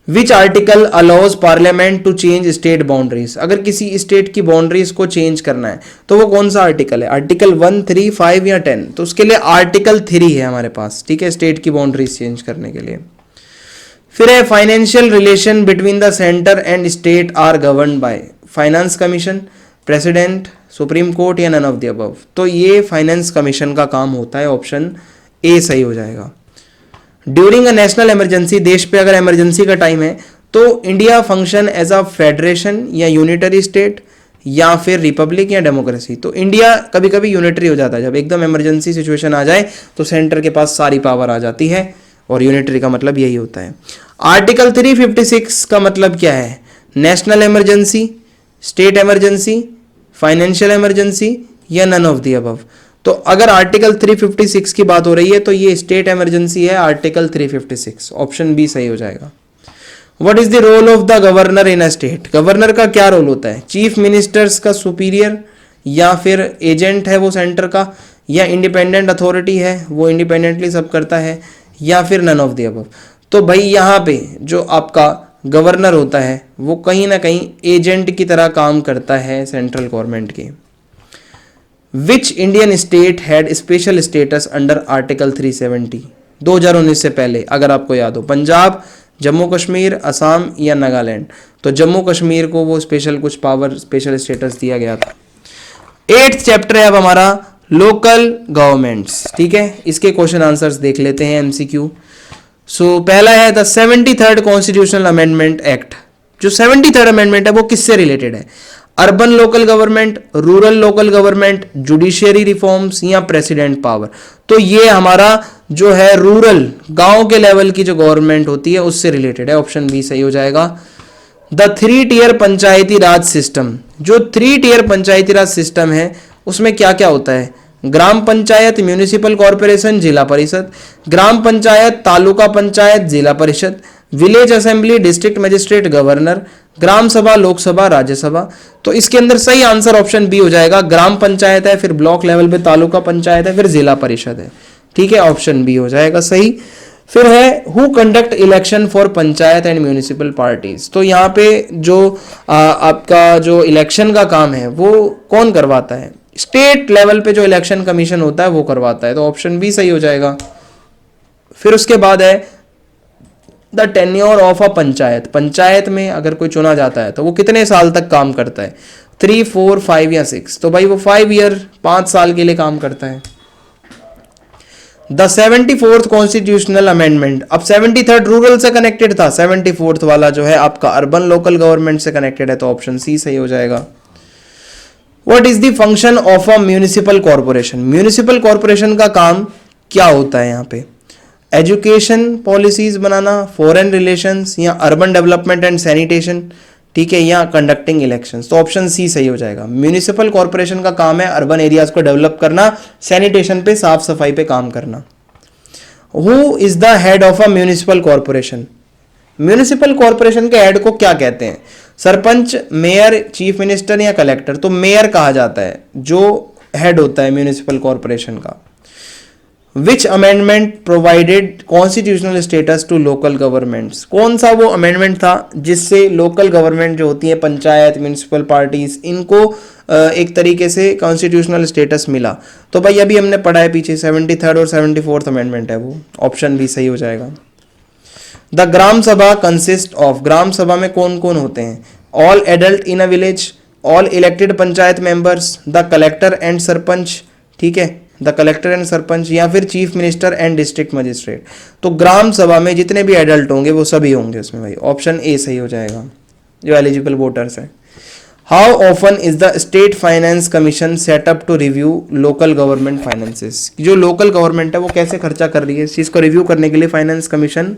Which article allows parliament to change state boundaries, अगर किसी स्टेट की बाउंड्रीज को चेंज करना है तो वो कौन सा आर्टिकल है, आर्टिकल 1, 3, 5 या 10। तो उसके लिए आर्टिकल 3 है हमारे पास, ठीक है, स्टेट की बाउंड्रीज चेंज करने के लिए। फिर है financial relation between the centre and state are govern by, finance commission, president, supreme court, या नन ऑफ द अबव। तो ये फाइनेंस कमीशन का काम होता है, ऑप्शन ए सही हो जाएगा। ड्यूरिंग अ नेशनल इमरजेंसी, देश पे अगर इमरजेंसी का टाइम है तो India function as a federation, या यूनिटरी स्टेट, या फिर रिपब्लिक, या डेमोक्रेसी। तो इंडिया कभी कभी यूनिटरी हो जाता है, जब एकदम इमरजेंसी सिचुएशन आ जाए तो सेंटर के पास सारी पावर आ जाती है, और यूनिटरी का मतलब यही होता है। आर्टिकल 356 का मतलब क्या है, national emergency, state emergency, financial emergency, या नन ऑफ द अबव। तो अगर आर्टिकल 356 की बात हो रही है तो ये स्टेट इमरजेंसी है, आर्टिकल 356, ऑप्शन बी सही हो जाएगा। What is the role of the governor in a state, governor का क्या रोल होता है, चीफ मिनिस्टर्स का सुपीरियर, या फिर एजेंट है वो सेंटर का, या इंडिपेंडेंट अथॉरिटी है वो इंडिपेंडेंटली सब करता है, या फिर नन ऑफ द अबव। तो भाई यहाँ पे जो आपका गवर्नर होता है वो कहीं ना कहीं एजेंट की तरह काम करता है सेंट्रल गवर्नमेंट के। Which Indian state had special status under article 370, 2019 से पहले, अगर आपको याद हो, पंजाब, जम्मू कश्मीर, असम, या नागालैंड। तो जम्मू कश्मीर को वो स्पेशल कुछ पावर, स्पेशल स्टेटस दिया गया था। 8th चैप्टर है अब हमारा लोकल गवर्नमेंट्स, ठीक है, इसके क्वेश्चन आंसर्स देख लेते हैं एमसीक्यू। सो पहला है the 73rd constitutional amendment act. जो 73rd अमेंडमेंट है वो किससे रिलेटेड है, urban local government, rural local government, judiciary reforms, या प्रेसिडेंट पावर। तो ये हमारा जो है रूरल, गांव के लेवल की जो गवर्नमेंट होती है उससे रिलेटेड है, ऑप्शन बी सही हो जाएगा। The 3 tier Panchayati Raj system, जो 3 टियर पंचायती राज सिस्टम है उसमें क्या क्या होता है, ग्राम पंचायत, म्यूनिसिपल कॉरपोरेशन, जिला परिषद, ग्राम panchayat, taluka panchayat, zila parishad, village assembly, district magistrate, governor, gram sabha, Lok Sabha, Rajya Sabha. तो इसके अंदर सही आंसर ऑप्शन बी हो जाएगा, ग्राम पंचायत है, फिर ब्लॉक लेवल पे तालुका पंचायत है, फिर जिला परिषद है। ठीक है, ऑप्शन बी हो जाएगा सही। फिर है who conduct election for panchayat and municipal parties. तो यहाँ पे जो आपका जो इलेक्शन का काम है वो कौन करवाता है? स्टेट लेवल पे जो इलेक्शन कमीशन होता है वो करवाता है, तो ऑप्शन बी सही हो जाएगा। फिर उसके बाद है the tenure of a panchayat. Panchayat में अगर कोई चुना जाता है तो वो कितने साल तक काम करता है? 3, 4, 5 या 6? तो भाई वो 5 ईयर, 5 साल के लिए काम करता है। The 74th constitutional amendment. अब 73rd रूरल से कनेक्टेड था, 74th वाला जो है आपका अर्बन लोकल गवर्नमेंट से कनेक्टेड है, तो ऑप्शन सी सही हो जाएगा। What is the function of a municipal corporation. Municipal corporation का काम क्या होता है यहाँ पे? एजुकेशन पॉलिसीज बनाना, फॉरेन रिलेशंस, या अर्बन डेवलपमेंट एंड सैनिटेशन, ठीक है, या कंडक्टिंग इलेक्शंस। तो ऑप्शन सी सही हो जाएगा। म्यूनिसिपल कॉर्पोरेशन का काम है अर्बन एरियाज को डेवलप करना, सैनिटेशन पे, साफ सफाई पे काम करना। Who is the head of a municipal corporation. Municipal corporation के हेड को क्या कहते हैं? सरपंच, मेयर, चीफ मिनिस्टर या कलेक्टर? तो मेयर कहा जाता है जो हेड होता है म्यूनिसिपल कॉर्पोरेशन का। Which amendment provided constitutional status to local governments. कौन सा वो अमेंडमेंट था जिससे लोकल गवर्नमेंट जो होती है, पंचायत, म्यूनिसिपल पार्टीज, इनको एक तरीके से कॉन्स्टिट्यूशनल स्टेटस मिला? तो भाई अभी हमने पढ़ा है पीछे, 73rd और 74th अमेंडमेंट है वो, ऑप्शन भी सही हो जाएगा। द ग्राम सभा कंसिस्ट ऑफ। ग्राम सभा में कौन कौन होते हैं? All adult in a village, all elected panchayat members, the collector and sarpanch, ठीक है, द कलेक्टर एंड सरपंच, या फिर chief minister and district magistrate. तो ग्राम सभा में जितने भी एडल्ट होंगे वो सभी होंगे उसमें भाई, ऑप्शन ए सही हो जाएगा जो एलिजिबल वोटर्स हैं। How often is the state finance commission set up to review local government finances. जो लोकल गवर्नमेंट है वो कैसे खर्चा कर रही है, इस चीज़ को रिव्यू करने के लिए फाइनेंस कमीशन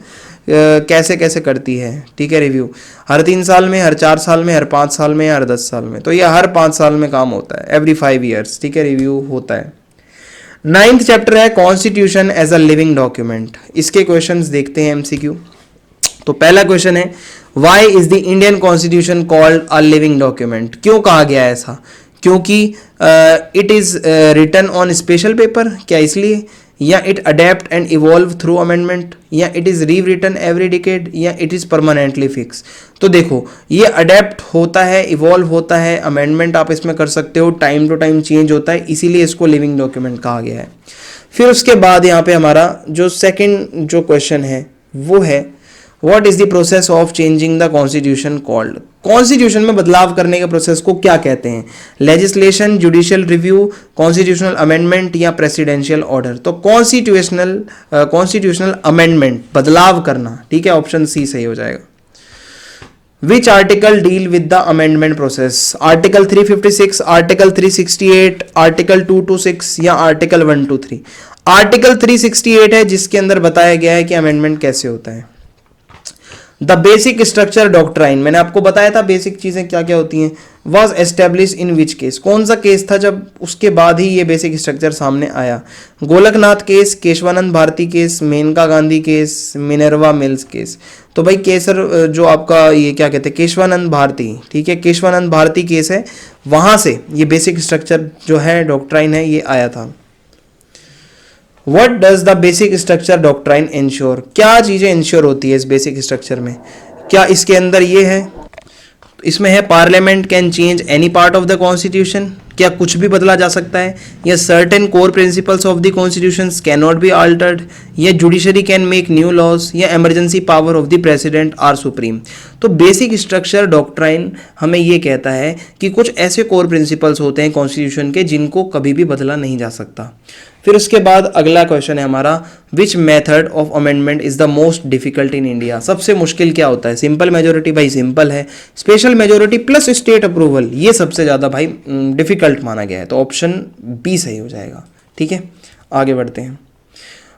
कैसे कैसे करती है, ठीक है, रिव्यू। हर 3 साल में, हर 4 साल में, हर 5 साल में, हर 10 साल में? तो ये हर 5 साल में काम होता है, एवरी 5 ईयर्स, ठीक है, रिव्यू होता है। 9th चैप्टर है constitution as a living document. इसके क्वेश्चंस देखते हैं एमसीक्यू। तो पहला क्वेश्चन है why is the Indian constitution called a living document. क्यों कहा गया है ऐसा? क्योंकि it is written on special paper, क्या इसलिए? या it adapt and evolve through amendment, या it is rewritten every decade, या इट इज परमानेंटली फिक्स। तो देखो ये अडेप्ट होता है, इवॉल्व होता है, अमेंडमेंट आप इसमें कर सकते हो, टाइम टू टाइम चेंज होता है, इसीलिए इसको लिविंग डॉक्यूमेंट कहा गया है। फिर उसके बाद यहाँ पे हमारा जो सेकंड जो क्वेश्चन है वो है what is the process of changing the constitution called. Constitution में बदलाव करने के प्रोसेस को क्या कहते हैं? Legislation, judicial review, constitutional amendment, या प्रेसिडेंशियल ऑर्डर? तो कॉन्स्टिट्यूशनल अमेंडमेंट, बदलाव करना, ठीक है, ऑप्शन सी सही हो जाएगा। Which article deal with the amendment process. Article 356, article 368, article 226, या आर्टिकल 123? आर्टिकल 368 है जिसके अंदर बताया गया है कि अमेंडमेंट कैसे होता है। द बेसिक स्ट्रक्चर डॉक्ट्राइन, मैंने आपको बताया था बेसिक चीजें क्या क्या होती हैं। Was establish in which case, कौन सा केस था जब उसके बाद ही ये बेसिक स्ट्रक्चर सामने आया? Golaknath case, Keshavananda Bharati case, Maneka Gandhi case, Minerva Mills case? तो भाई केसर जो आपका ये क्या कहते हैं, केशवानंद भारती, ठीक है, केशवानंद भारती केस है, वहां से ये बेसिक स्ट्रक्चर जो है डॉक्ट्राइन है ये आया था। What does the basic structure doctrine ensure? क्या चीजें इंश्योर होती है इस बेसिक स्ट्रक्चर में? क्या इसके अंदर ये है, इसमें है parliament can change any part of the constitution, क्या कुछ भी बदला जा सकता है? या certain core principles of the constitution can not be altered, या judiciary can make new laws, या emergency power of the president are supreme? तो बेसिक स्ट्रक्चर डॉक्ट्राइन हमें ये कहता है कि कुछ ऐसे कोर प्रिंसिपल्स होते हैं कॉन्स्टिट्यूशन के जिनको कभी भी बदला नहीं जा सकता। फिर उसके बाद अगला क्वेश्चन है हमारा which method of amendment is the most difficult in India. सबसे मुश्किल क्या होता है? सिंपल मेजोरिटी, भाई सिंपल है। Special majority plus state approval, ये सबसे ज्यादा भाई डिफिकल्ट माना गया है, तो ऑप्शन बी सही हो जाएगा, ठीक है। आगे बढ़ते हैं।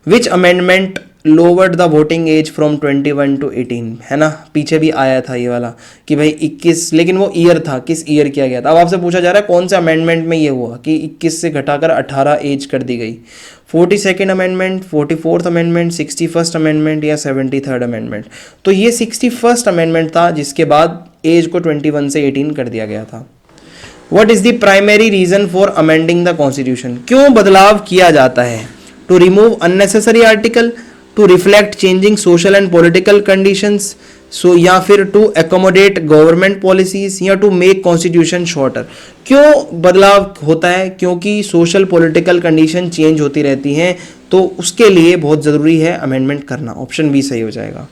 Which amendment lowered the voting age from 21 to 18, है ना, पीछे भी आया था ये वाला कि भाई 21, लेकिन वो ईयर था, किस ईयर किया गया था। अब आपसे पूछा जा रहा है कौन से अमेंडमेंट में ये हुआ कि 21 से घटाकर 18 एज कर दी गई। 42nd amendment, 44th amendment, 61st amendment, या 73rd अमेंडमेंट? तो ये 61st अमेंडमेंट था जिसके बाद एज को 21 से 18 कर दिया गया था। What is the primary reason for amending the constitution? क्यों बदलाव किया जाता है? To remove unnecessary article, to reflect changing social and political conditions, so या फिर टू एकोमोडेट गवर्नमेंट पॉलिसीज, या टू मेक कॉन्स्टिट्यूशन शॉर्टर। क्यों बदलाव होता है? क्योंकि सोशल पॉलिटिकल कंडीशन चेंज होती रहती हैं, तो उसके लिए बहुत ज़रूरी है अमेंडमेंट करना। ऑप्शन बी सही हो जाएगा।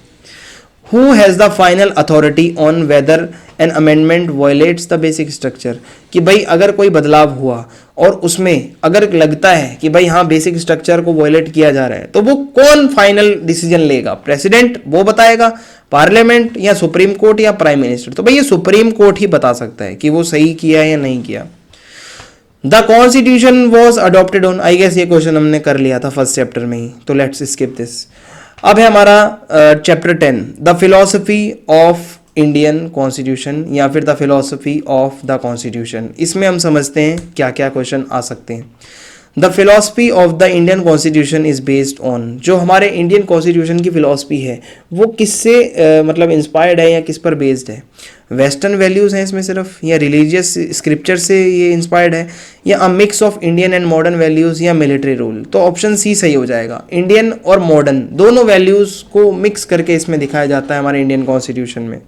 Who has the final authority on whether an amendment violates the basic structure? कि भाई अगर कोई बदलाव हुआ और उसमें अगर लगता है कि भाई हाँ बेसिक स्ट्रक्चर को वायलेट किया जा रहा है, तो वो कौन फाइनल डिसीजन लेगा? प्रेसिडेंट वो बताएगा, पार्लियामेंट, या सुप्रीम कोर्ट, या प्राइम मिनिस्टर? तो भाई ये सुप्रीम कोर्ट ही बता सकता है कि वो सही किया है या नहीं किया। The constitution was adopted on, I guess ये क्वेश्चन हमने कर लिया था फर्स्ट चैप्टर में ही, तो लेट्स स्किप दिस। अब है हमारा chapter 10, the philosophy of Indian constitution, या फिर the philosophy of the constitution. इसमें हम समझते हैं क्या क्या क्वेश्चन आ सकते हैं। The philosophy of the Indian constitution is based on, जो हमारे इंडियन कॉन्स्टिट्यूशन की फिलॉसफी है वो किससे मतलब इंस्पायर्ड है या किस पर बेस्ड है? वेस्टर्न वैल्यूज़ हैं इसमें सिर्फ, या रिलीजियस स्क्रिप्चर से ये इंस्पायर्ड है, या अ mix of Indian and modern values, या मिलिट्री रूल? तो ऑप्शन सी सही हो जाएगा। इंडियन और मॉडर्न दोनों वैल्यूज़ को मिक्स करके इसमें दिखाया जाता है हमारे इंडियन कॉन्स्टिट्यूशन में।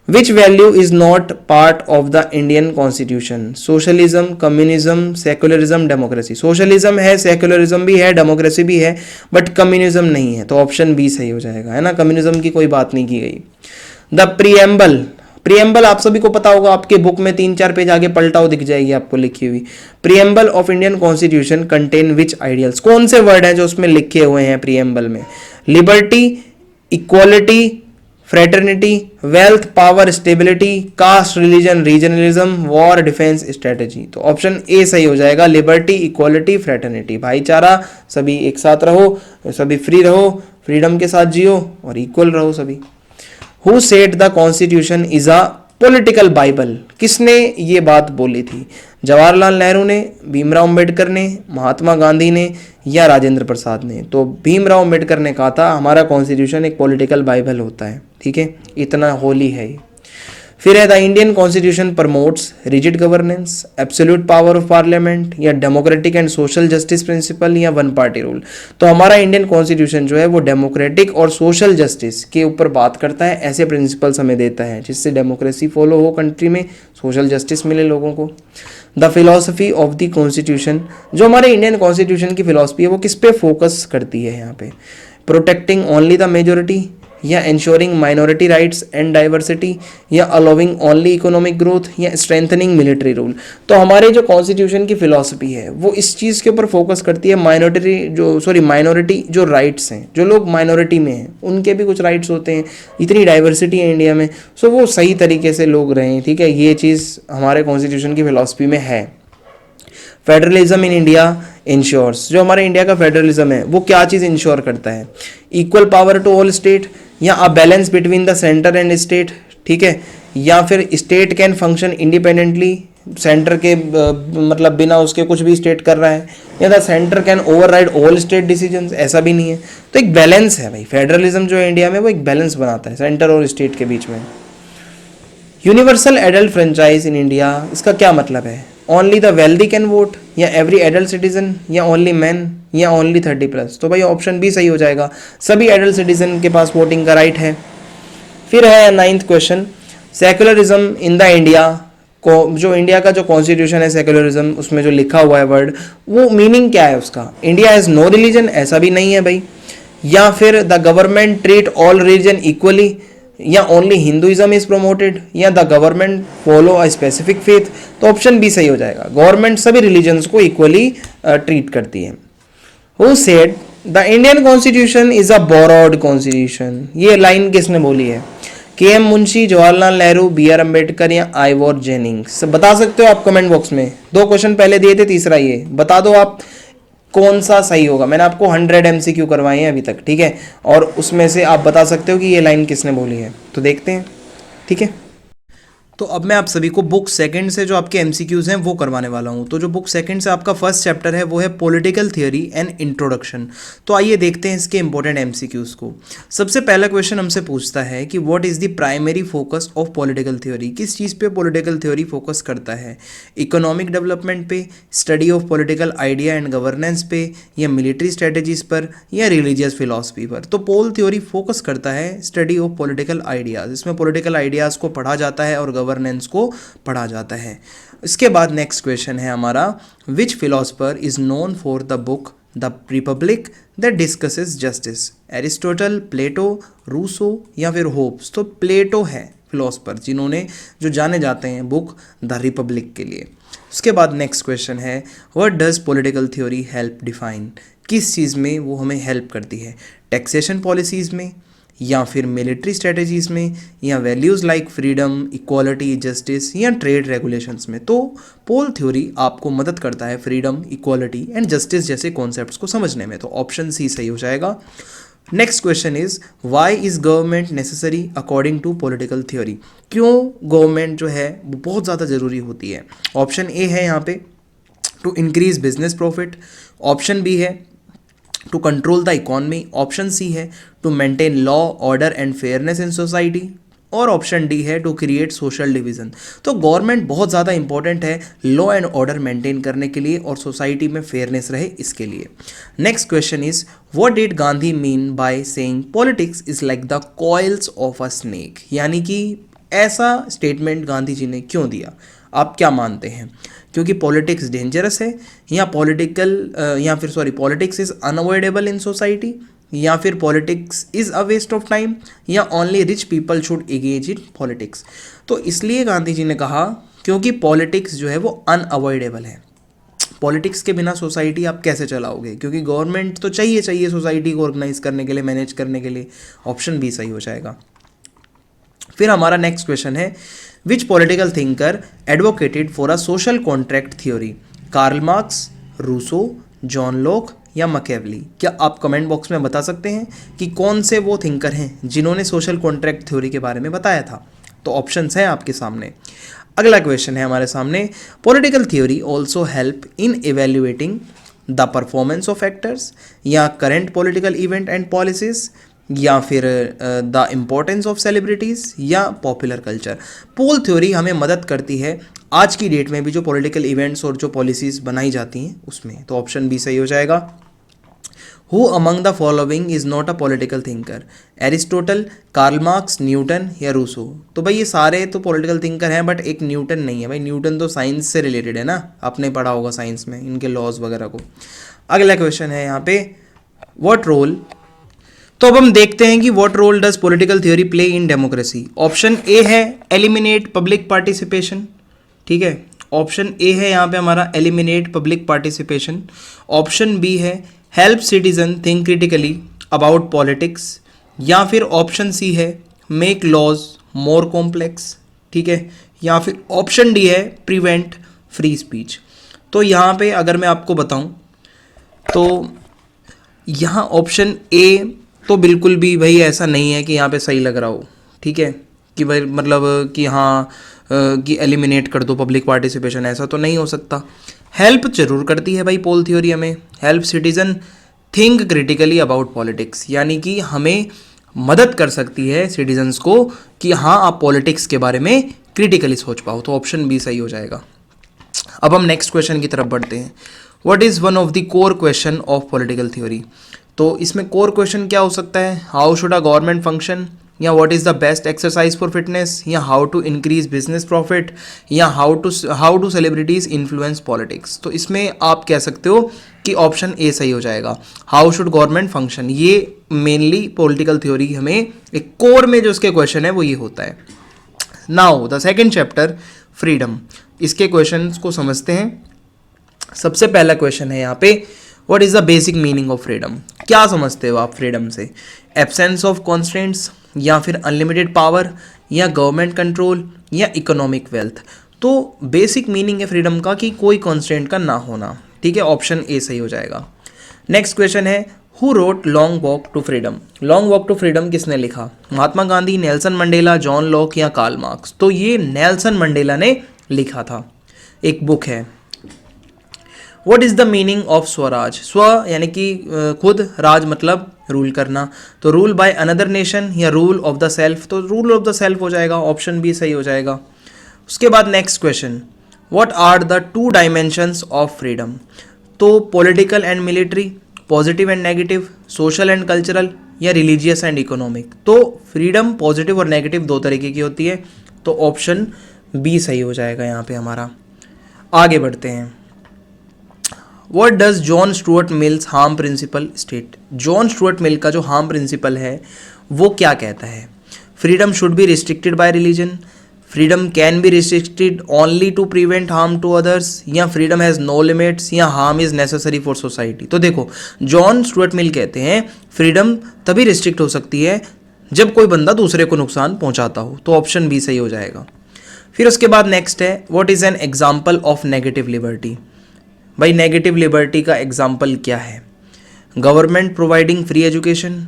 Which value is not part of the Indian Constitution? Socialism, communism, secularism, democracy. Socialism है, सेकुलरिज्म भी है, डेमोक्रेसी भी है, बट कम्युनिज्म नहीं है, तो ऑप्शन बी सही हो जाएगा, है ना। कम्युनिज्म की कोई बात नहीं की गई। द प्रीएम्बल, प्रीएम्बल आप सभी को पता होगा, आपके बुक में 3-4 पेज आगे पलटाओ दिख जाएगी आपको लिखी हुई। Preamble of Indian constitution contain which ideals? कौन से वर्ड हैं जो उसमें लिखे हुए हैं प्रीएम्बल में? Liberty, equality, fraternity, wealth, power, stability, caste, religion, regionalism, war, defence, strategy. तो ऑप्शन ए सही हो जाएगा, लिबर्टी, इक्वालिटी, फ्रेटर्निटी। भाईचारा, सभी एक साथ रहो, सभी फ्री रहो, फ्रीडम के साथ जियो और इक्वल रहो सभी। Who said the constitution is a political Bible? किसने ये बात बोली थी? जवाहरलाल नेहरू ने, भीमराव अम्बेडकर ने, महात्मा गांधी ने, या राजेंद्र प्रसाद ने? तो भीमराव अम्बेडकर ने कहा था हमारा कॉन्स्टिट्यूशन एक पॉलिटिकल बाइबल होता है, ठीक है, इतना होली है। फिर है the Indian constitution promotes rigid governance, absolute power of parliament, या democratic and social justice principle, या वन पार्टी रूल? तो हमारा इंडियन कॉन्स्टिट्यूशन जो है वो डेमोक्रेटिक और सोशल जस्टिस के ऊपर बात करता है, ऐसे प्रिंसिपल्स हमें देता है जिससे डेमोक्रेसी फॉलो हो कंट्री में, सोशल जस्टिस मिले लोगों को। The philosophy of the constitution, जो हमारे इंडियन कॉन्स्टिट्यूशन की फिलॉसफी है वो किस पे फोकस करती है यहाँ पे? प्रोटेक्टिंग ओनली द मेजोरिटी, या ensuring minority rights and diversity, या अलाउिंग ओनली इकोनॉमिक ग्रोथ, या स्ट्रेंथनिंग मिलिट्री रूल? तो हमारे जो कॉन्स्टिट्यूशन की फिलॉसफी है वो इस चीज़ के ऊपर फोकस करती है, माइनॉरिटी जो राइट्स हैं, जो लोग माइनॉरिटी में हैं उनके भी कुछ राइट्स होते हैं, इतनी डाइवर्सिटी है इंडिया में, सो वो सही तरीके से लोग रहें, ठीक है, ये चीज़ हमारे कॉन्स्टिट्यूशन की फिलॉसफी में है। फेडरलिज्म इन इंडिया इंश्योर्स, जो हमारे इंडिया का फेडरलिज्म है वो क्या चीज़ इंश्योर करता है? Equal power to all state, या a balance between the centre and state, ठीक है, या फिर state can function independently, centre के मतलब बिना उसके कुछ भी स्टेट कर रहा है, या the centre can override all state decisions, ऐसा भी नहीं है। तो एक बैलेंस है भाई, फेडरलिज्म जो है इंडिया में वो एक बैलेंस बनाता है सेंटर और स्टेट के बीच में। Universal adult franchise in India, इसका क्या मतलब है? Only the wealthy can vote, या एवरी एडल्ट सिटीजन, या ओनली मैन, या ओनली 30+? तो भाई ऑप्शन बी सही हो जाएगा, सभी एडल्ट सिटीजन के पास वोटिंग का राइट है। फिर है 9th question, secularism in the India को, जो इंडिया का जो कॉन्स्टिट्यूशन है सेकुलरिज्म उसमें जो लिखा हुआ है वर्ड, वो मीनिंग क्या है उसका? इंडिया हैज़ नो रिलीजन, ऐसा भी नहीं है भाई, या फिर the government treat all religion equally, या ओनली हिंदुइज्म इज प्रमोटेड, या the government follow a specific faith? तो ऑप्शन बी सही हो जाएगा, गवर्नमेंट सभी रिलीजन्स को इक्वली ट्रीट करती है। Who said the Indian constitution is a borrowed constitution? ये लाइन किसने बोली है? के.एम. मुंशी, जवाहरलाल नेहरू, बी.आर. अम्बेडकर, या आइवोर जेनिंग्स? बता सकते हो आप कमेंट बॉक्स में। 2 क्वेश्चन पहले दिए थे, तीसरा ये बता दो आप कौन सा सही होगा। मैंने आपको 100 MCQ करवाए हैं अभी तक, ठीक है, और उसमें से आप बता सकते हो कि ये लाइन किसने बोली है, तो देखते हैं, ठीक है। तो अब मैं आप सभी को बुक सेकंड से जो आपके एमसीक्यूज हैं वो करवाने वाला हूँ। तो जो बुक सेकंड से आपका फर्स्ट चैप्टर है वो है पॉलिटिकल थियोरी एंड इंट्रोडक्शन। तो आइए देखते हैं इसके इंपॉर्टेंट एमसीक्यूज को। सबसे पहला क्वेश्चन हमसे पूछता है कि what is the primary focus of political theory. किस चीज़ पे पॉलिटिकल थ्योरी फोकस करता है? इकोनॉमिक डेवलपमेंट पे, study of political idea and governance पे, या मिलिट्री स्ट्रेटेजीज पर, या रिलीजियस फिलॉसफी पर। तो पोल थ्योरी फोकस करता है स्टडी ऑफ पॉलिटिकल आइडियाज़। इसमें पॉलिटिकल आइडियाज़ को पढ़ा जाता है और गवर्नेंस को पढ़ा जाता है। इसके बाद नेक्स्ट क्वेश्चन है हमारा, which philosopher is known for the book the Republic that discusses justice? Aristotle, Plato, Rousseau, या फिर होब्स? तो प्लेटो है फिलोसफर जिन्होंने जो जाने जाते हैं बुक द रिपब्लिक के लिए। उसके बाद नेक्स्ट क्वेश्चन है, what does political theory help define? किस चीज़ में वो हमें हेल्प करती है? टैक्सेशन पॉलिसीज़ में, या फिर मिलिट्री स्ट्रेटजीज में, या values like freedom, equality, justice, या ट्रेड रेगुलेशंस में? तो पोल थ्योरी आपको मदद करता है फ्रीडम, इक्वालिटी एंड जस्टिस जैसे कॉन्सेप्ट्स को समझने में। तो ऑप्शन सी सही हो जाएगा। Next question is, why is government necessary according to political theory? क्यों गवर्नमेंट जो है वो बहुत ज़्यादा ज़रूरी होती है? ऑप्शन ए है यहाँ पे to increase business profit, option B है to control the economy, option C है to maintain law, order and fairness in society, और ऑप्शन डी है टू क्रिएट सोशल डिवीजन। तो गवर्नमेंट बहुत ज़्यादा इंपॉर्टेंट है लॉ एंड ऑर्डर मेंटेन करने के लिए और सोसाइटी में फेयरनेस रहे इसके लिए। Next question is, what did Gandhi mean by saying politics is like the coils of a snake? यानी कि ऐसा स्टेटमेंट गांधी जी ने क्यों दिया? आप क्या मानते हैं? क्योंकि पॉलिटिक्स डेंजरस है, या politics is unavoidable in society, या फिर politics is a waste of time, या only rich people should engage in politics? तो इसलिए गांधी जी ने कहा क्योंकि पॉलिटिक्स जो है वो अनअवॉइडेबल है। पॉलिटिक्स के बिना सोसाइटी आप कैसे चलाओगे? क्योंकि गवर्नमेंट तो चाहिए सोसाइटी को ऑर्गेनाइज करने के लिए, मैनेज करने के लिए। ऑप्शन बी सही हो जाएगा। फिर हमारा नेक्स्ट क्वेश्चन है, which political thinker advocated for a social contract theory? Karl Marx, Rousseau, John Locke, या मैकियावेली? क्या आप कमेंट बॉक्स में बता सकते हैं कि कौन से वो थिंकर हैं जिन्होंने सोशल कॉन्ट्रैक्ट थ्योरी के बारे में बताया था? तो ऑप्शंस हैं आपके सामने। अगला क्वेश्चन है हमारे सामने, political theory also help in evaluating the performance of actors, या current political event and policies, या फिर द इम्पोर्टेंस ऑफ सेलिब्रिटीज़, या पॉपुलर कल्चर? पोल थ्योरी हमें मदद करती है आज की डेट में भी जो पॉलिटिकल इवेंट्स और जो पॉलिसीज़ बनाई जाती हैं उसमें। तो ऑप्शन बी सही हो जाएगा। Who among the following is not a political thinker? Aristotle, Karl Marx, Newton, या रूसो? तो भाई ये सारे तो पॉलिटिकल थिंकर हैं, बट एक न्यूटन नहीं है। भाई न्यूटन तो साइंस से रिलेटेड है ना, आपने पढ़ा होगा साइंस में इनके लॉज वगैरह को। अगला क्वेश्चन है यहाँ पे, व्हाट रोल? तो अब हम देखते हैं कि what role does political theory play in democracy? Option A है एलिमिनेट पब्लिक पार्टिसिपेशन, ठीक है, ऑप्शन ए है यहाँ पे हमारा eliminate public participation. Option B है help citizen think critically about politics, या फिर ऑप्शन सी है मेक लॉज मोर कॉम्प्लेक्स, ठीक है, या फिर ऑप्शन डी है प्रिवेंट फ्री स्पीच। तो यहाँ पे अगर मैं आपको बताऊँ तो यहाँ ऑप्शन ए तो बिल्कुल भी भाई ऐसा नहीं है कि यहाँ पे सही लग रहा हो, ठीक है, कि भाई मतलब कि हाँ कि एलिमिनेट कर दो पब्लिक पार्टिसिपेशन, ऐसा तो नहीं हो सकता। हेल्प जरूर करती है भाई पोल थ्योरी हमें, help citizen think critically about politics, यानी कि हमें मदद कर सकती है सिटीजन्स को कि हाँ आप पॉलिटिक्स के बारे में क्रिटिकली सोच पाओ। तो ऑप्शन बी सही हो जाएगा। अब हम नेक्स्ट क्वेश्चन की तरफ बढ़ते हैं, what is one of the core question of political theory? तो इसमें कोर क्वेश्चन क्या हो सकता है? How should a government function, या what is the best exercise for fitness, या how to increase business profit, या how to celebrities influence politics? तो इसमें आप कह सकते हो कि ऑप्शन ए सही हो जाएगा, हाउ शुड गवर्नमेंट फंक्शन। ये मेनली पॉलिटिकल थ्योरी हमें एक कोर में जो इसके क्वेश्चन है वो ये होता है। Now the second chapter freedom, इसके क्वेश्चन को समझते हैं। सबसे पहला क्वेश्चन है यहाँ पे, what is the basic meaning of freedom? क्या समझते हो आप फ्रीडम से? एब्सेंस ऑफ कॉन्स्ट्रेंट्स, या फिर अनलिमिटेड पावर, या गवर्नमेंट कंट्रोल, या इकोनॉमिक वेल्थ? तो बेसिक मीनिंग है फ्रीडम का कि कोई कॉन्स्ट्रेंट का ना होना, ठीक है, ऑप्शन ए सही हो जाएगा। नेक्स्ट क्वेश्चन है, who wrote long walk to freedom? Long walk to freedom किसने लिखा? Mahatma Gandhi, Nelson Mandela, John Locke या कार्ल मार्क्स? तो ये नेल्सन मंडेला ने लिखा था, एक बुक है। What is the meaning of Swaraj? स्व यानी कि खुद, राज मतलब रूल करना, तो रूल बाय अनदर नेशन या रूल ऑफ द सेल्फ, तो रूल ऑफ द सेल्फ हो जाएगा, ऑप्शन बी सही हो जाएगा। उसके बाद next question, what are the two dimensions of freedom? तो political and military, positive and negative, social and cultural या रिलीजियस एंड इकोनॉमिक? तो फ्रीडम पॉजिटिव और नेगेटिव दो तरीके की होती है, तो ऑप्शन बी सही हो जाएगा यहाँ पे हमारा। आगे बढ़ते हैं। What does John Stuart Mill's harm principle state? John Stuart Mill का जो हार्म प्रिंसिपल है वो क्या कहता है? Freedom should be restricted by religion, freedom can be restricted only to prevent harm to others, या फ्रीडम हैज़ नो लिमिट्स, या harm is necessary for society? तो देखो, जॉन स्टुअर्ट मिल कहते हैं फ्रीडम तभी रिस्ट्रिक्ट हो सकती है जब कोई बंदा दूसरे को नुकसान पहुंचाता हो, तो ऑप्शन बी सही हो जाएगा। फिर उसके बाद नेक्स्ट है, what is an example of negative liberty? भाई नेगेटिव लिबर्टी का एग्जाम्पल क्या है? Government providing free education,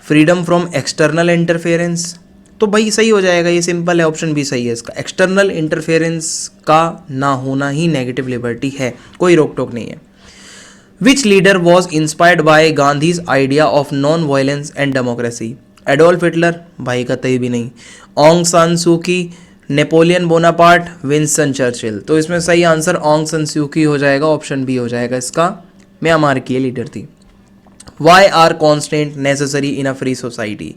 freedom from external interference, तो भाई सही हो जाएगा, ये सिंपल है, ऑप्शन बी सही है इसका। एक्सटर्नल इंटरफेरेंस का ना होना ही नेगेटिव लिबर्टी है, कोई रोक टोक नहीं है। Which leader was inspired by Gandhi's idea of non violence and democracy? Adolf Hitler? भाई कतई भी नहीं। ऑन्ग सान सू की, नेपोलियन बोनापार्ट, विंस्टन चर्चिल? तो इसमें सही आंसर ऑन्ग सान सू की हो जाएगा, ऑप्शन बी हो जाएगा इसका। म्यांमार की लीडर थी। Why are constant necessary in a free society?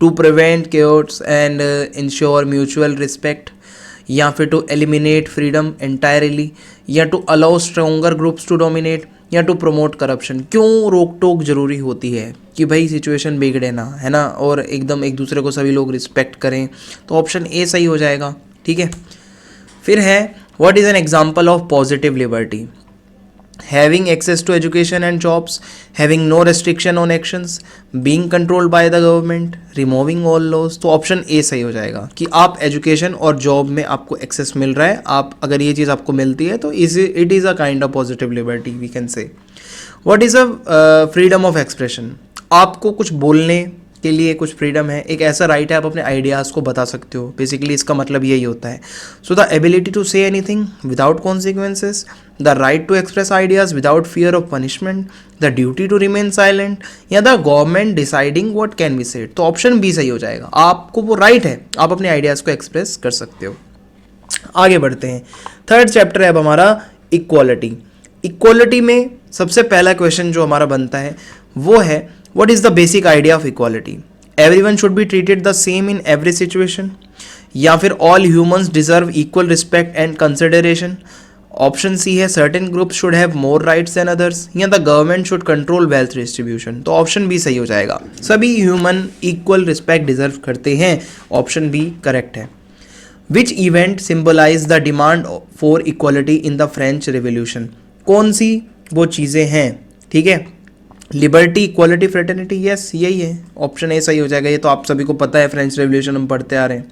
To prevent chaos and ensure mutual respect, या फिर टू एलिमिनेट फ्रीडम एंटायरली, या to allow stronger groups to dominate, या टू प्रमोट करप्शन? क्यों रोक टोक जरूरी होती है कि भाई सिचुएशन बिगड़े ना, है ना, और एकदम एक दूसरे को सभी लोग रिस्पेक्ट करें, तो ऑप्शन ए सही हो जाएगा। ठीक है, फिर है what is an example of positive liberty? Having access to education and jobs, having no restriction on actions, being controlled by the government, removing all laws? तो ऑप्शन ए सही हो जाएगा कि आप एजुकेशन और जॉब में आपको एक्सेस मिल रहा है, आप अगर ये चीज़ आपको मिलती है तो it is a kind of positive liberty we can say. What is a freedom of expression? आपको कुछ बोलने के लिए कुछ फ्रीडम है, एक ऐसा राइट है आप अपने आइडियाज़ को बता सकते हो, बेसिकली इसका मतलब यही होता है। So the ability to say anything without consequences, the right to express ideas without fear of punishment, the duty to remain silent, या the government deciding what can be said? तो ऑप्शन बी सही हो जाएगा, आपको वो right है, आप अपने आइडियाज़ को एक्सप्रेस कर सकते हो। आगे बढ़ते हैं, थर्ड चैप्टर है अब हमारा इक्वालिटी। इक्वालिटी में सबसे पहला क्वेश्चन जो हमारा बनता है वो है, what is the basic idea of equality? Everyone should be treated the same in every situation, या फिर all humans deserve equal respect and consideration? Option C है certain groups should have more rights than others, या the government should control wealth distribution? तो option B सही हो जाएगा, सभी human equal respect deserve करते हैं, ऑप्शन बी करेक्ट है। Which event symbolize the demand for equality in the French Revolution? कौन सी वो चीज़ें हैं? ठीक है, लिबर्टी, इक्वालिटी, फ्रेटर्निटी, यस यही है, ऑप्शन ए सही हो जाएगा, ये तो आप सभी को पता है, फ्रेंच रेवोल्यूशन हम पढ़ते आ रहे हैं।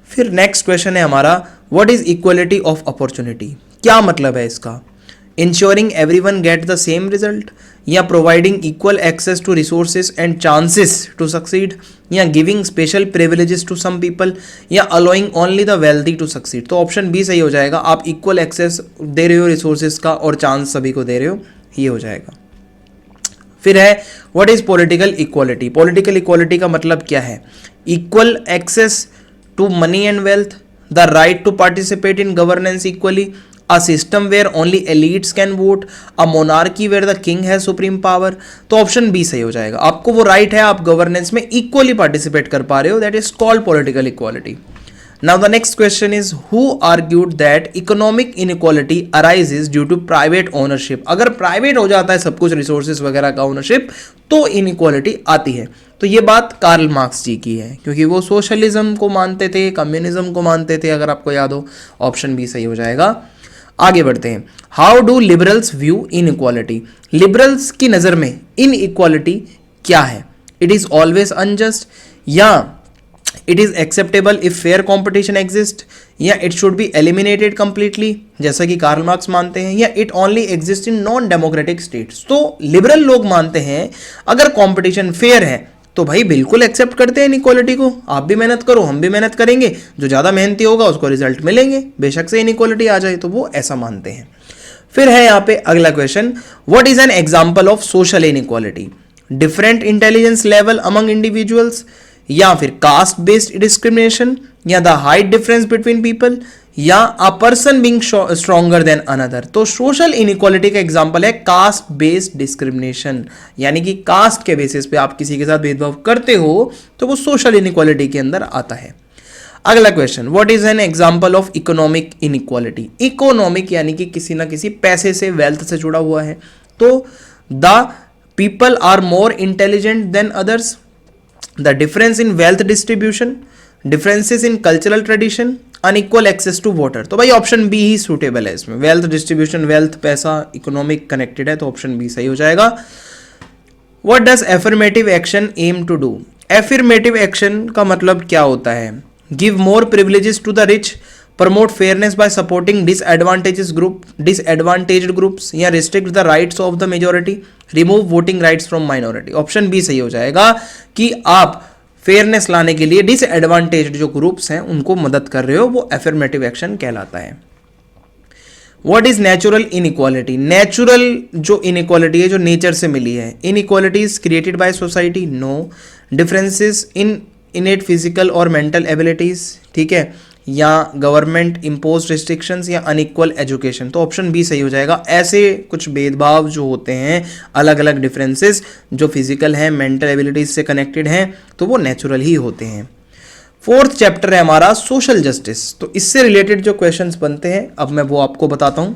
फिर नेक्स्ट क्वेश्चन है हमारा, what is equality of opportunity? क्या मतलब है इसका? Ensuring everyone get the same result, या providing equal access to resources and chances to succeed, या giving special privileges to some people, या allowing only the wealthy to succeed? तो option B सही हो जाएगा, आप इक्वल एक्सेस दे रहे हो रिसोर्सेज का और चांस सभी को दे रहे हो, ये हो जाएगा। फिर है what is political equality? Political equality का मतलब क्या है? Equal access to money and wealth, the right to participate in governance equally, a system where only elites can vote, a monarchy where the king has supreme power? तो option B सही हो जाएगा, आपको वो राइट है, आप governance में equally participate कर पा रहे हो, that is called political equality. Now the next question is, who argued that economic inequality arises due to private ownership? अगर प्राइवेट हो जाता है सब कुछ, रिसोर्सेज वगैरह का ओनरशिप, तो इनइक्वालिटी आती है। तो ये बात कार्ल मार्क्स जी की है, क्योंकि वो सोशलिज्म को मानते थे, कम्युनिज्म को मानते थे, अगर आपको याद हो, ऑप्शन बी सही हो जाएगा। आगे बढ़ते हैं, how do liberals view inequality? Liberals की नज़र में इनइक्वालिटी क्या है? इट इज ऑलवेज अनजस्ट, या it is acceptable if fair competition exist, या it should be eliminated completely जैसा कि कार्ल मार्क्स मानते हैं, या it only exist in non democratic states. तो लिबरल लोग मानते हैं अगर कंपटीशन फेयर है तो भाई बिल्कुल एक्सेप्ट करते हैं इनइक्वालिटी को, आप भी मेहनत करो हम भी मेहनत करेंगे, जो ज़्यादा मेहनती होगा उसको रिजल्ट मिलेंगे, बेशक से इनइक्वालिटी आ जाए, तो वो ऐसा मानते हैं। फिर है यहाँ पे अगला question, what is an example of social inequality? Different intelligence level among individuals, या फिर कास्ट बेस्ड डिस्क्रिमिनेशन, या the height difference between people, या a person being stronger than another. तो सोशल इनइक्वालिटी का एग्जांपल है कास्ट बेस्ड डिस्क्रिमिनेशन, यानी कि cast के बेसिस पे आप किसी के साथ भेदभाव करते हो तो वो सोशल इनइक्वालिटी के अंदर आता है। अगला question, what is an example of economic inequality? Economic यानी कि किसी ना किसी पैसे से, वेल्थ से जुड़ा हुआ है। तो the people are more intelligent than others, the difference in wealth distribution, differences in cultural tradition, unequal access to water. तो भाई ऑप्शन बी ही सूटेबल है इसमें, वेल्थ डिस्ट्रीब्यूशन, वेल्थ, पैसा, इकोनॉमिक कनेक्टेड है तो ऑप्शन बी सही हो जाएगा। What does affirmative action aim to do? Affirmative action का मतलब क्या होता है? Give more privileges to the rich, promote fairness by supporting disadvantaged groups, या restrict the rights of the majority, remove voting rights from minority. Option B सही हो जाएगा कि आप फेयरनेस लाने के लिए डिसएडवांटेज्ड जो ग्रुप्स हैं उनको मदद कर रहे हो, वो एफर्मेटिव एक्शन कहलाता है। What is natural inequality? Natural जो इनइक्वालिटी है जो नेचर से मिली है। Inequality is created by society, no. Differences in innate physical और मेंटल एबिलिटीज, ठीक है, या गवर्नमेंट इम्पोज रिस्ट्रिक्शंस, या अनइक्वल एजुकेशन। तो ऑप्शन बी सही हो जाएगा। ऐसे कुछ भेदभाव जो होते हैं, अलग अलग डिफरेंसेस जो फिजिकल हैं, मेंटल एबिलिटीज से कनेक्टेड हैं, तो वो नेचुरल ही होते हैं। फोर्थ चैप्टर है हमारा सोशल जस्टिस। तो इससे रिलेटेड जो क्वेश्चंस बनते हैं अब मैं वो आपको बताता हूं।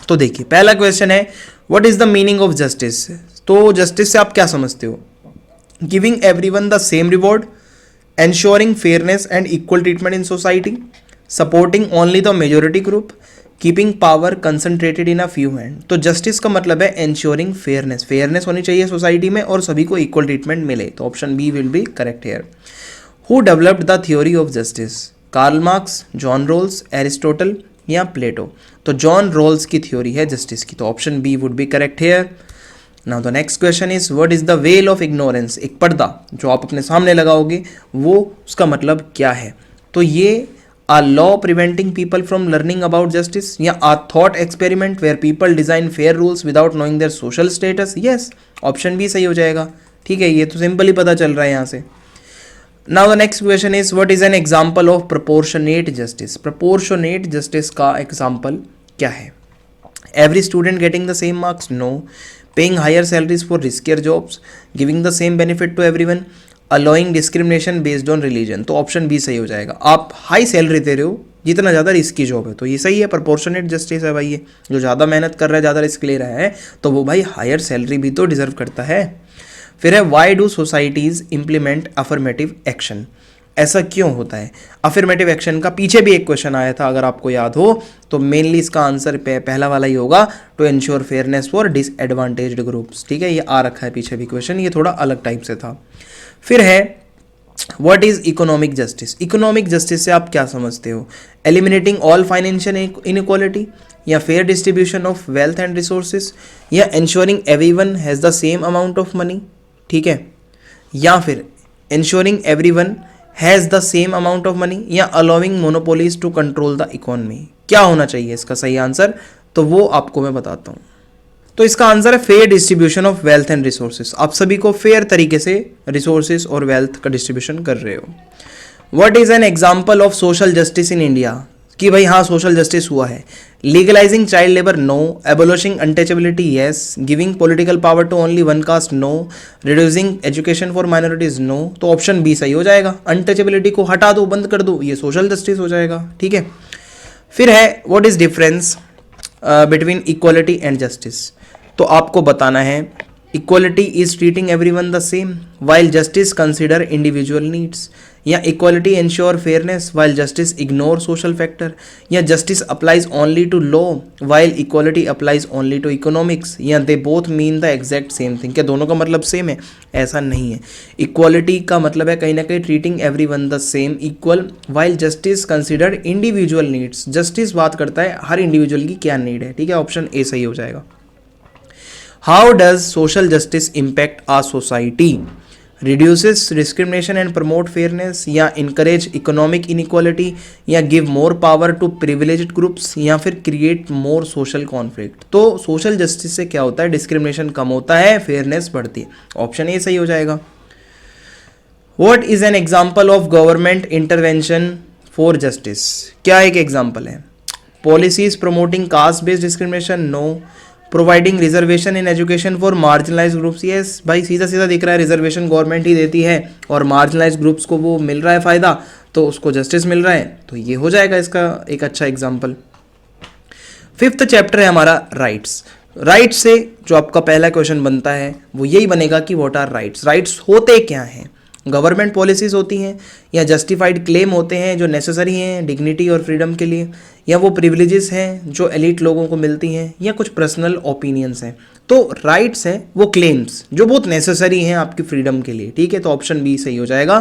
तो देखिए पहला क्वेश्चन है, what is the meaning of justice? तो जस्टिस से आप क्या समझते हो? Giving everyone the same reward, ensuring fairness and equal treatment in society, supporting only the majority group, keeping power concentrated in a few hand। तो justice का मतलब है ensuring fairness, फेयरनेस होनी चाहिए सोसाइटी में और सभी को इक्वल ट्रीटमेंट मिले, तो option B will be correct here. Who developed the theory of justice? Karl Marx, John Rawls, Aristotle, या प्लेटो। तो जॉन रोल्स की थ्योरी है जस्टिस की, तो option B would be correct here. Now the next question is, what is the veil of ignorance? एक पर्दा जो आप अपने सामने लगाओगे वो उसका मतलब क्या है? तो ये a law preventing people from learning about justice, या a thought experiment where people design fair rules without knowing their social status? yes, option B सही हो जाएगा। ठीक है, ये तो सिंपल ही पता चल रहा है यहाँ से। Now the next question is, what is an example of proportionate justice? Proportionate justice का example क्या है? Every student getting the same marks? no. Paying higher salaries for riskier jobs, giving the same benefit to everyone, allowing discrimination based on religion। तो option B सही हो जाएगा। आप high salary दे रहे हो जितना ज़्यादा रिस्की जॉब है, तो ये सही है, प्रोपोर्शनेट जस्टिस है भाई। ये जो ज़्यादा मेहनत कर रहा है, ज़्यादा रिस्क ले रहा है, तो वो भाई हायर सैलरी भी तो डिजर्व करता है। फिर है, why do societies implement affirmative action? ऐसा क्यों होता है? अफर्मेटिव एक्शन का पीछे भी एक क्वेश्चन आया था, अगर आपको याद हो तो मेनली इसका आंसर पहला वाला ही होगा, to ensure fairness for disadvantaged groups. ठीक है, ये आ रखा है पीछे भी क्वेश्चन, ये थोड़ा अलग टाइप से था। फिर है, what is economic justice? Economic justice से आप क्या समझते हो? एलिमिनेटिंग ऑल फाइनेंशियल इनइक्वालिटी, या fair distribution of wealth and resources, या ensuring everyone has the same amount of money, ठीक है, या फिर ensuring everyone has the same amount of money, या allowing monopolies to control the economy. क्या होना चाहिए इसका सही आंसर? तो वो आपको मैं बताता हूँ। तो इसका आंसर है fair distribution of wealth and resources. आप सभी को फेयर तरीके से रिसोर्सेज और वेल्थ का डिस्ट्रीब्यूशन कर रहे हो। What is an example of social justice in India? कि भाई हाँ सोशल जस्टिस हुआ है। Legalising child labour? No. Abolishing untouchability? Yes. Giving political power to only one caste? No. Reducing education for minorities? No. तो option B सही हो जाएगा। Untouchability को हटा दो, बंद कर दो, ये सोशल जस्टिस हो जाएगा। ठीक है, फिर है, what is difference between equality and justice? तो आपको बताना है, equality is treating everyone the same while justice consider individual needs, या equality ensure fairness while justice ignore social factor, या justice applies only to law while equality applies only to economics, या they both mean the exact same thing. क्या दोनों का मतलब same है? ऐसा नहीं है। इक्वालिटी का मतलब है कहीं ना कहीं treating every one the same equal, while justice consider individual needs, justice बात करता है हर इंडिविजुअल की क्या नीड है। ठीक है, ऑप्शन ए सही हो जाएगा। How does social justice impact a society? reduces discrimination and promote fairness, या encourage economic inequality, या give more power to privileged groups, या फिर create more social conflict। तो social justice से क्या होता है? discrimination कम होता है, fairness बढ़ती है। ऑप्शन ए सही हो जाएगा। What is an example of government intervention for justice? क्या एक एग्जाम्पल है? Policies promoting caste based discrimination? No. Providing reservation in education for marginalize groups? Yes भाई, सीधा सीधा दिख रहा है, रिजर्वेशन गवर्नमेंट ही देती है और मार्जिनलाइज ग्रुप्स को वो मिल रहा है फ़ायदा, तो उसको जस्टिस मिल रहा है, तो ये हो जाएगा इसका एक अच्छा एग्जाम्पल। 5th चैप्टर है हमारा राइट्स। राइट्स से जो आपका पहला क्वेश्चन बनता है वो यही बनेगा कि व्हाट आर राइट्स? राइट्स होते क्या हैं? गवर्नमेंट पॉलिसीज़ होती हैं, या जस्टिफाइड क्लेम होते हैं जो नेसेसरी हैं डिग्निटी और फ्रीडम के लिए, या वो प्रिविलेजेस हैं जो एलिट लोगों को मिलती हैं, या कुछ पर्सनल ओपिनियंस हैं। तो राइट्स हैं वो क्लेम्स जो बहुत नेसेसरी हैं आपकी फ्रीडम के लिए। ठीक है, तो ऑप्शन बी सही हो जाएगा।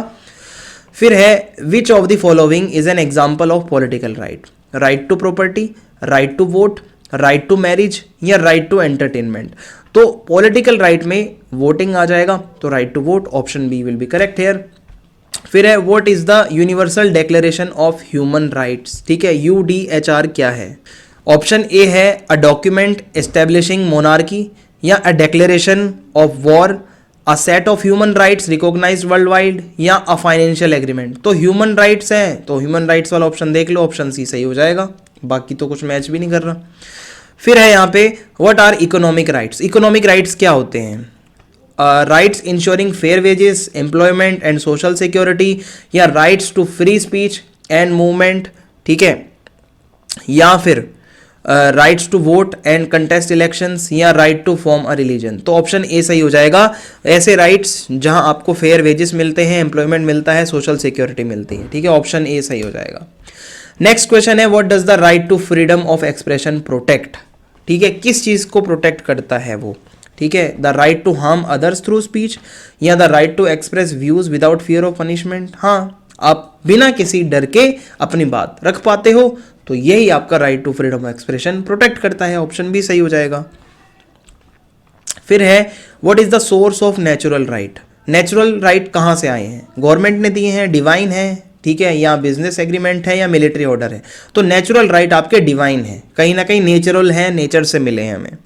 फिर है which of the following is an example of political right? Right to property, right to vote, right to marriage, या राइट टू एंटरटेनमेंट। तो पॉलिटिकल राइट में वोटिंग आ जाएगा, तो right to vote, option B will be correct here. फिर है what is the Universal Declaration of human Rights? ठीक है, UDHR क्या है? ऑप्शन ए है अ डॉक्यूमेंट एस्टेब्लिशिंग मोनार्की, या a declaration of war, a set of human rights recognized world wide, या a financial agreement. तो ह्यूमन राइट्स हैं, तो ह्यूमन राइट्स वाला ऑप्शन देख लो, ऑप्शन सी सही हो जाएगा, बाकी तो कुछ मैच भी नहीं कर रहा। फिर है यहाँ पे what are economic rights? Economic rights क्या होते हैं? Rights ensuring fair wages, employment and social security, या rights to free speech and movement, ठीक है, या फिर rights to vote and contest elections, या right to form a religion. तो ऑप्शन ए सही हो जाएगा। ऐसे राइट्स जहां आपको फेयर वेजेस मिलते हैं, एम्प्लॉयमेंट मिलता है, सोशल सिक्योरिटी मिलती है। ठीक है, ऑप्शन ए सही हो जाएगा। नेक्स्ट क्वेश्चन है what does the right to freedom of expression protect? ठीक है, किस चीज को प्रोटेक्ट करता है वो? ठीक है, the right to harm others through speech, या the right to express views without fear of punishment. हाँ, आप बिना किसी डर के अपनी बात रख पाते हो, तो यही आपका right to freedom of expression protect करता है, ऑप्शन बी सही हो जाएगा। फिर है what is the source of natural right? Natural right कहाँ से आए हैं? गवर्नमेंट ने दिए हैं, डिवाइन है, ठीक है, या बिजनेस एग्रीमेंट है, या मिलिट्री ऑर्डर है। तो नेचुरल राइट आपके डिवाइन है, कहीं ना कहीं नेचुरल है, नेचर से मिले हैं हमें।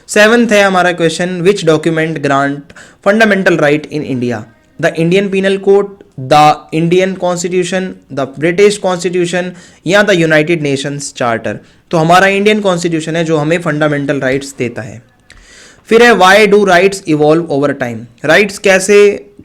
7th है हमारा question which document grant fundamental right in India? The Indian Penal Code, the Indian constitution, the British constitution, या द यूनाइटेड नेशंस चार्टर। तो हमारा इंडियन कॉन्स्टिट्यूशन है जो हमें फंडामेंटल राइट्स देता है। फिर है why do rights evolve over time? Rights कैसे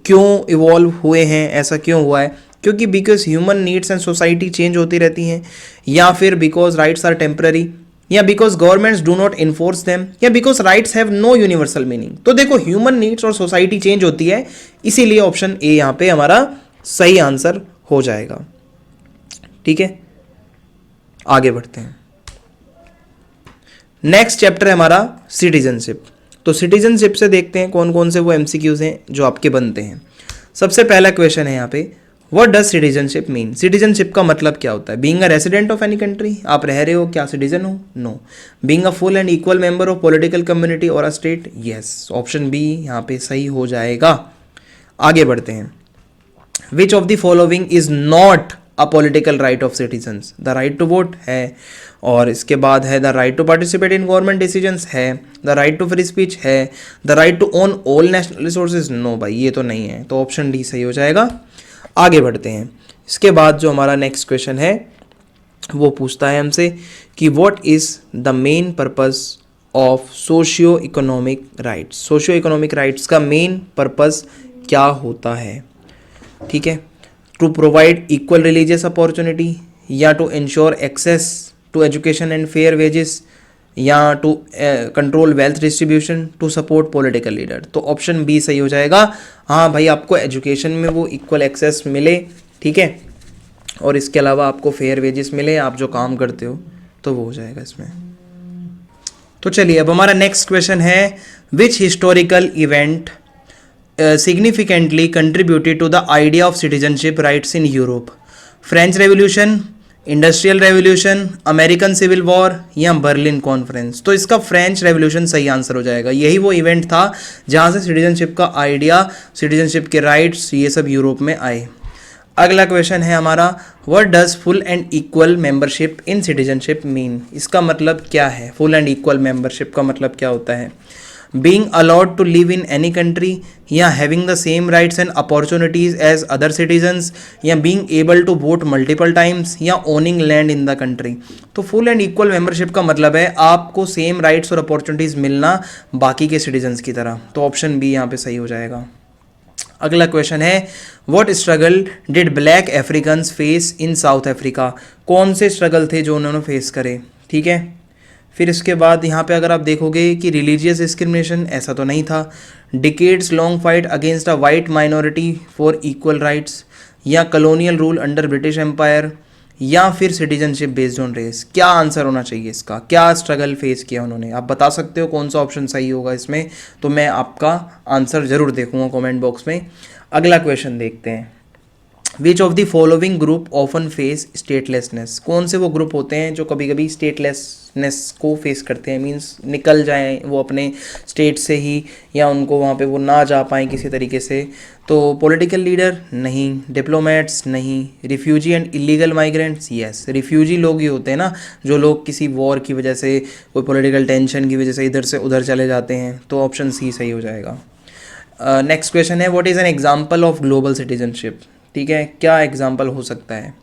क्यों इवॉल्व हुए हैं, ऐसा क्यों हुआ है? क्योंकि because human needs and society change होती रहती हैं, या फिर बिकॉज राइट्स आर टेम्पररी, या because governments do not enforce them, या because rights have no universal meaning. तो देखो ह्यूमन नीड्स और सोसाइटी चेंज होती है, इसीलिए ऑप्शन ए यहाँ पे हमारा सही आंसर हो जाएगा। ठीक है, आगे बढ़ते हैं। नेक्स्ट चैप्टर है हमारा सिटीजनशिप। तो सिटीजनशिप से देखते हैं कौन कौन से वो एमसीक्यूज हैं जो आपके बनते हैं। सबसे पहला क्वेश्चन है यहाँ पे what does citizenship mean? Citizenship का मतलब क्या होता है? Being a resident of any country, आप रह रहे हो, क्या सिटीजन हो? No. Being a full and equal member of political community और a state? Yes, option B यहाँ पे सही हो जाएगा। आगे बढ़ते हैं। Which of the following is not a political right of citizens? The right to vote है, और इसके बाद है the right to participate in government decisions है, the right to free speech है, the right to own all national resources? No भाई, ये तो नहीं है, तो ऑप्शन डी सही हो जाएगा। आगे बढ़ते हैं। इसके बाद जो हमारा नेक्स्ट क्वेश्चन है वो पूछता है हमसे कि what is the main purpose of socio economic rights? Socio economic rights का मेन पर्पस क्या होता है? ठीक है, to provide equal religious opportunity, या to ensure access to education and fair wages, या to control wealth distribution, to support political leader. तो option B सही हो जाएगा। हाँ भाई, आपको एजुकेशन में वो इक्वल एक्सेस मिले, ठीक है, और इसके अलावा आपको फेयर वेजेस मिले, आप जो काम करते हो, तो वो हो जाएगा इसमें। तो चलिए अब हमारा नेक्स्ट क्वेश्चन है, which historical event significantly contributed to the idea of citizenship rights in Europe? French Revolution, Industrial Revolution, American civil War या बर्लिन कॉन्फ्रेंस? तो इसका फ्रेंच रेवोल्यूशन सही आंसर हो जाएगा। यही वो इवेंट था जहाँ से सिटीजनशिप का आइडिया, सिटीजनशिप के राइट्स, ये सब यूरोप में आए। अगला क्वेश्चन है हमारा, what does full and equal membership in citizenship mean? इसका मतलब क्या है? फुल एंड इक्वल मेंबरशिप का मतलब क्या होता है? Being allowed to live in any country, या having the same rights and opportunities as other citizens, या being able to vote multiple times, या owning land in the country? तो full and equal membership का मतलब है आपको same rights और opportunities मिलना बाकी के सिटीजन्स की तरह। तो ऑप्शन बी यहाँ पे सही हो जाएगा। अगला क्वेश्चन है, what struggle did black Africans face in south Africa? कौन से स्ट्रगल थे जो उन्होंने फेस करे? ठीक है, फिर इसके बाद यहाँ पे अगर आप देखोगे कि रिलीजियस डिस्क्रिमिनेशन, ऐसा तो नहीं था। Decades long fight against a white minority for equal rights, या colonial rule under British empire, या फिर सिटीजनशिप बेस्ड ऑन रेस? क्या आंसर होना चाहिए इसका? क्या स्ट्रगल फेस किया उन्होंने? आप बता सकते हो कौन सा ऑप्शन सही होगा इसमें, तो मैं आपका आंसर जरूर देखूंगा कमेंट बॉक्स में। अगला क्वेश्चन देखते हैं, which of the following group often face statelessness? कौन से वो ग्रुप होते हैं जो कभी कभी स्टेटलेसनेस को फेस करते हैं, मीन्स निकल जाएं वो अपने स्टेट से ही, या उनको वहाँ पे वो ना जा पाएँ किसी तरीके से? तो पॉलिटिकल लीडर नहीं, डिप्लोमेट्स नहीं, refugee and illegal migrants yes, refugee लोग ही होते हैं ना, जो लोग किसी वॉर की वजह से, कोई पॉलिटिकल टेंशन की वजह से इधर से उधर चले जाते हैं। तो ऑप्शन सी सही हो जाएगा। नेक्स्ट क्वेश्चन है, what is an example of global citizenship? ठीक है, क्या एग्जाम्पल हो सकता है?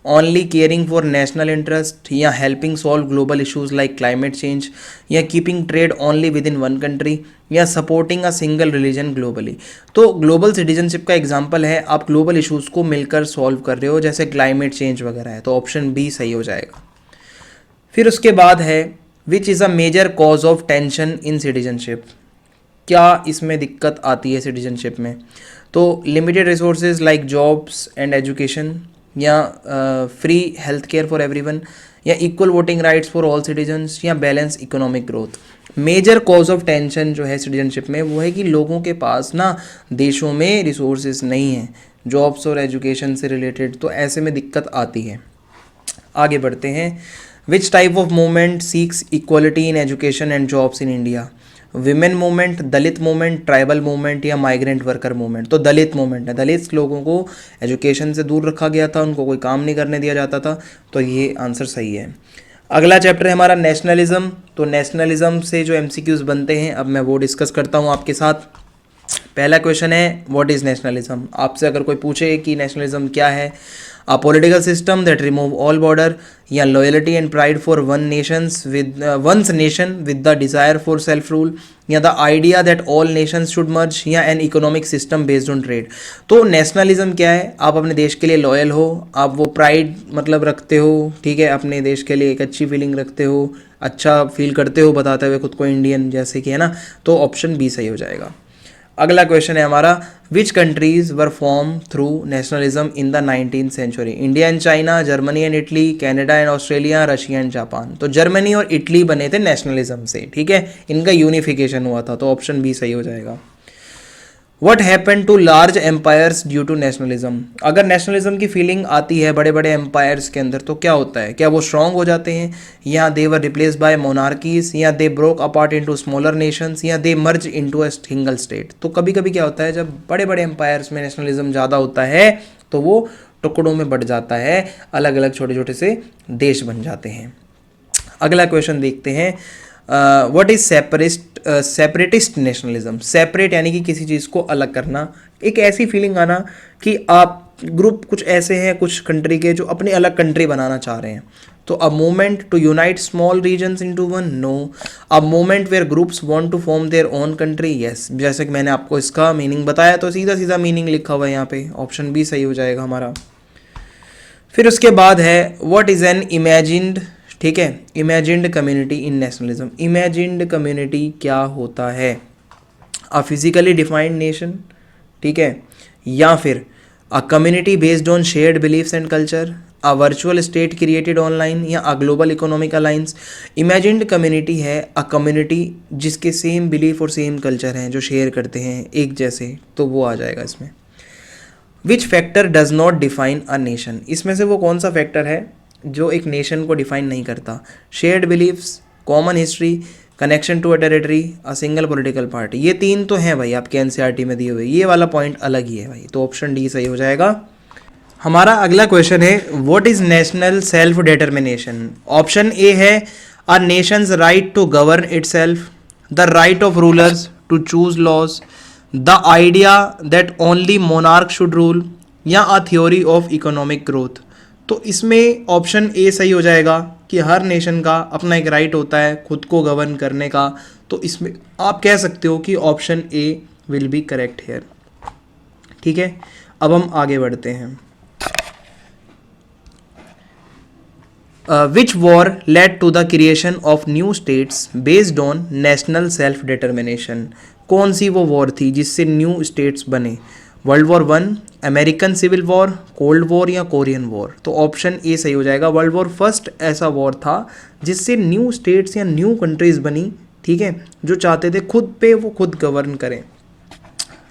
Only caring for national interest, या helping solve global issues like climate change, या keeping trade only within one country, या supporting a single religion globally? तो ग्लोबल सिटीजनशिप का एग्जाम्पल है आप ग्लोबल इशूज़ को मिलकर सॉल्व कर रहे हो, जैसे क्लाइमेट चेंज वगैरह है। तो ऑप्शन बी सही हो जाएगा। फिर उसके बाद है, which is a major cause of tension in citizenship? क्या इसमें दिक्कत आती है सिटीजनशिप में? तो limited resources like jobs and education, या free health care for everyone, या equal voting rights for all citizens, या balance economic growth? Major cause of tension जो है सिटीजनशिप में, वो है कि लोगों के पास ना देशों में रिसोर्सेज नहीं हैं जॉब्स और एजुकेशन से रिलेटेड, तो ऐसे में दिक्कत आती है। आगे बढ़ते हैं, which type of movement seeks equality in education and jobs in India? Women movement, Dalit movement, tribal movement, या माइग्रेंट वर्कर मूवमेंट? तो दलित मूवमेंट है। दलित लोगों को एजुकेशन से दूर रखा गया था, उनको कोई काम नहीं करने दिया जाता था, तो ये आंसर सही है। अगला चैप्टर है हमारा नेशनलिज्म। तो नेशनलिज्म से जो एमसीक्यूज बनते हैं, अब मैं वो डिस्कस करता हूँ आपके साथ। पहला क्वेश्चन है, व्हाट इज़ नेशनलिज्म? आपसे अगर कोई पूछे कि नेशनलिज्म क्या है, a political system that remove all border, या loyalty and pride for one's nation with the desire for self rule, या the idea that all nations should merge, या an economic system based on trade? तो nationalism क्या है? आप अपने देश के लिए लॉयल हो, आप वो प्राइड मतलब रखते हो, ठीक है, अपने देश के लिए एक अच्छी फीलिंग रखते हो, अच्छा फील करते हो बताते हुए खुद को इंडियन जैसे कि, है ना? तो ऑप्शन बी सही हो जाएगा। अगला क्वेश्चन है हमारा, which countries were form through nationalism in the 19th century? India and China, Germany and Italy, Canada and Australia, Russia and Japan? तो जर्मनी और इटली बने थे नेशनलिज्म से, ठीक है, इनका यूनिफिकेशन हुआ था, तो ऑप्शन बी सही हो जाएगा। What happen to large empires due to nationalism? अगर नेशनलिज्म की फीलिंग आती है बड़े बड़े एम्पायर्स के अंदर, तो क्या होता है? क्या वो स्ट्रांग हो जाते हैं, या they were replaced by monarchies, या they broke apart into smaller nations, या they merge into a single state? तो कभी कभी क्या होता है, जब बड़े बड़े एम्पायर्स में नेशनलिज्म ज़्यादा होता है तो वो टुकड़ों में बढ़ जाता है, अलग अलग छोटे छोटे से देश बन जाते हैं। अगला क्वेश्चन देखते हैं, what is separatist nationalism? Separate यानी कि किसी चीज़ को अलग करना, एक ऐसी फीलिंग आना कि आप ग्रुप कुछ ऐसे हैं कुछ कंट्री के जो अपनी अलग कंट्री बनाना चाह रहे हैं। तो a movement to unite small regions into one? No. A movement where groups want to form their own country? Yes. जैसे कि मैंने आपको इसका मीनिंग बताया, तो सीधा सीधा मीनिंग लिखा हुआ है यहाँ पे, ऑप्शन बी सही हो जाएगा हमारा। फिर उसके बाद है, व्हाट इज़ एन इमेजिन्ड, ठीक है, imagined community in nationalism? Imagined community क्या होता है? अ फिजिकली डिफाइंड नेशन, ठीक है, या फिर a community based on shared beliefs and culture, a virtual state created online, या a global economic alliance. Imagined community है अ कम्युनिटी जिसके सेम बिलीफ और सेम कल्चर हैं, जो शेयर करते हैं एक जैसे, तो वो आ जाएगा इसमें। Which factor does not define a nation, इसमें से वो कौन सा फैक्टर है जो एक नेशन को डिफाइन नहीं करता? Shared beliefs, common history, connection to a territory, a single political party. ये तीन तो हैं भाई आपके एनसीईआरटी में दिए हुए, ये वाला पॉइंट अलग ही है भाई, तो ऑप्शन डी सही हो जाएगा। हमारा अगला क्वेश्चन है what is national self determination. Option A है a nation's right to govern itself, the right of rulers to choose laws, the idea that only monarch should rule, या a theory of economic growth. तो इसमें option A सही हो जाएगा कि हर nation का अपना एक राइट होता है खुद को गवर्न करने का, तो इसमें आप कह सकते हो कि option A will be correct here. ठीक है, अब हम आगे बढ़ते हैं। Which war led to the creation of new states based on national self determination. कौन सी वो वॉर थी जिससे न्यू स्टेट्स बने? World war one, American civil war, cold war, या कोरियन वॉर। तो ऑप्शन ए सही हो जाएगा। वर्ल्ड वॉर फर्स्ट ऐसा वॉर था जिससे न्यू स्टेट्स या न्यू कंट्रीज बनी, ठीक है, जो चाहते थे खुद पे वो खुद गवर्न करें।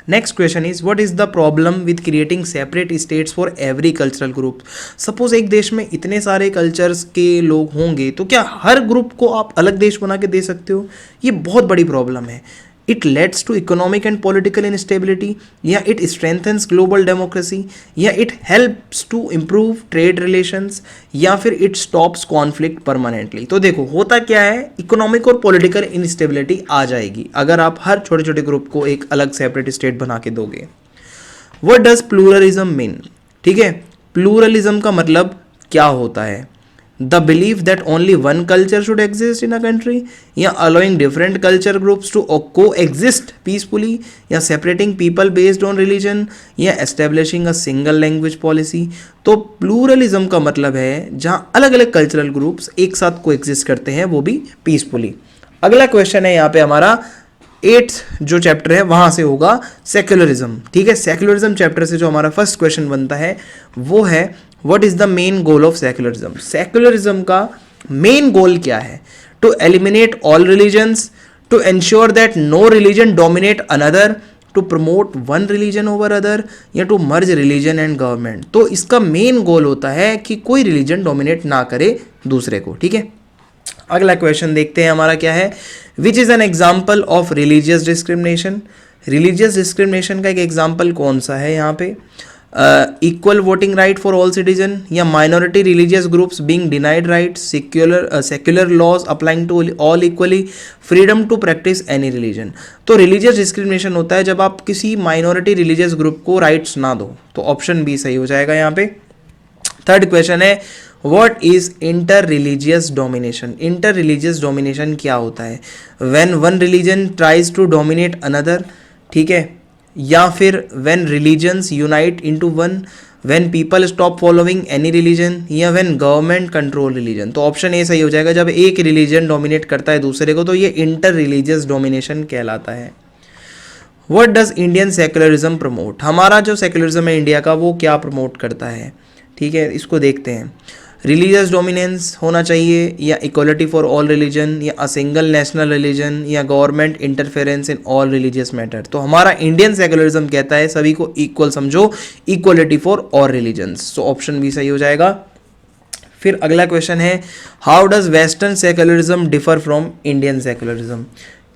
Next question is what is the problem with creating separate states for every cultural group. Suppose एक देश में इतने सारे कल्चर्स के लोग होंगे, तो क्या हर ग्रुप को आप अलग देश बना के दे सकते हो? ये बहुत बड़ी प्रॉब्लम है। It leads to economic and political instability, या इट स्ट्रेंथन्स ग्लोबल डेमोक्रेसी, या it helps to improve trade relations, या फिर इट स्टॉप्स कॉन्फ्लिक्ट परमानेंटली। तो देखो होता क्या है, इकोनॉमिक और पॉलिटिकल इनस्टेबिलिटी आ जाएगी अगर आप हर छोटे छोटे ग्रुप को एक अलग सेपरेट स्टेट बना के दोगे। What does pluralism mean? ठीक है, प्लूरलिज्म का मतलब क्या होता है? The believe that only one culture should exist in a country, या allowing different culture groups to coexist peacefully, या separating people based on religion, या establishing a single language policy. तो प्लूरलिज्म का मतलब है जहाँ अलग अलग कल्चरल ग्रुप्स एक साथ को एग्जिस्ट करते हैं, वो भी पीसफुली। अगला क्वेश्चन है यहाँ पे हमारा 8th जो चैप्टर है वहां से होगा सेक्युलरिज्म। ठीक है, सेक्युलरिज्म चैप्टर से जो हमारा फर्स्ट क्वेश्चन बनता है वो है what is the main goal of secularism. Secularism का मेन गोल क्या है? To eliminate all religions, to ensure that no religion dominate another, to promote one religion over other, या to merge religion and government. तो इसका main goal होता है कि कोई रिलीजन डोमिनेट ना करे दूसरे को। ठीक है, अगला क्वेश्चन देखते हैं हमारा क्या है। Which is an example of religious discrimination. Religious discrimination का एक एग्जाम्पल कौन सा है यहाँ पे? Equal voting right for all citizen, या minority religious groups being denied right, secular laws applying to all equally, freedom to practice any religion. तो religious discrimination होता है जब आप किसी माइनॉरिटी रिलीजियस ग्रुप को राइट्स ना दो, तो ऑप्शन बी सही हो जाएगा यहाँ पे। थर्ड क्वेश्चन है What is inter-religious domination? Inter-religious domination क्या होता है? When one religion tries to dominate another, ठीक है, या फिर when religions unite into one, when people stop following any religion, या when government control religion। तो ऑप्शन ए सही हो जाएगा, जब एक रिलीजन डोमिनेट करता है दूसरे को, तो ये इंटर रिलीजियस डोमिनेशन कहलाता है। What does Indian secularism promote? हमारा जो सेक्युलरिज्म है इंडिया का, वो क्या प्रमोट करता है? ठीक है, इसको देखते हैं। रिलीजियस डोमिनेंस होना चाहिए, या इक्वलिटी फॉर ऑल रिलीजन, या अ सिंगल नेशनल रिलीजन, या government interference in all religious matter. तो हमारा इंडियन सेक्युलरिज्म कहता है सभी को इक्वल समझो, इक्वलिटी फॉर ऑल रिलीजन्स। तो ऑप्शन भी सही हो जाएगा। फिर अगला क्वेश्चन है how does western secularism differ from Indian secularism.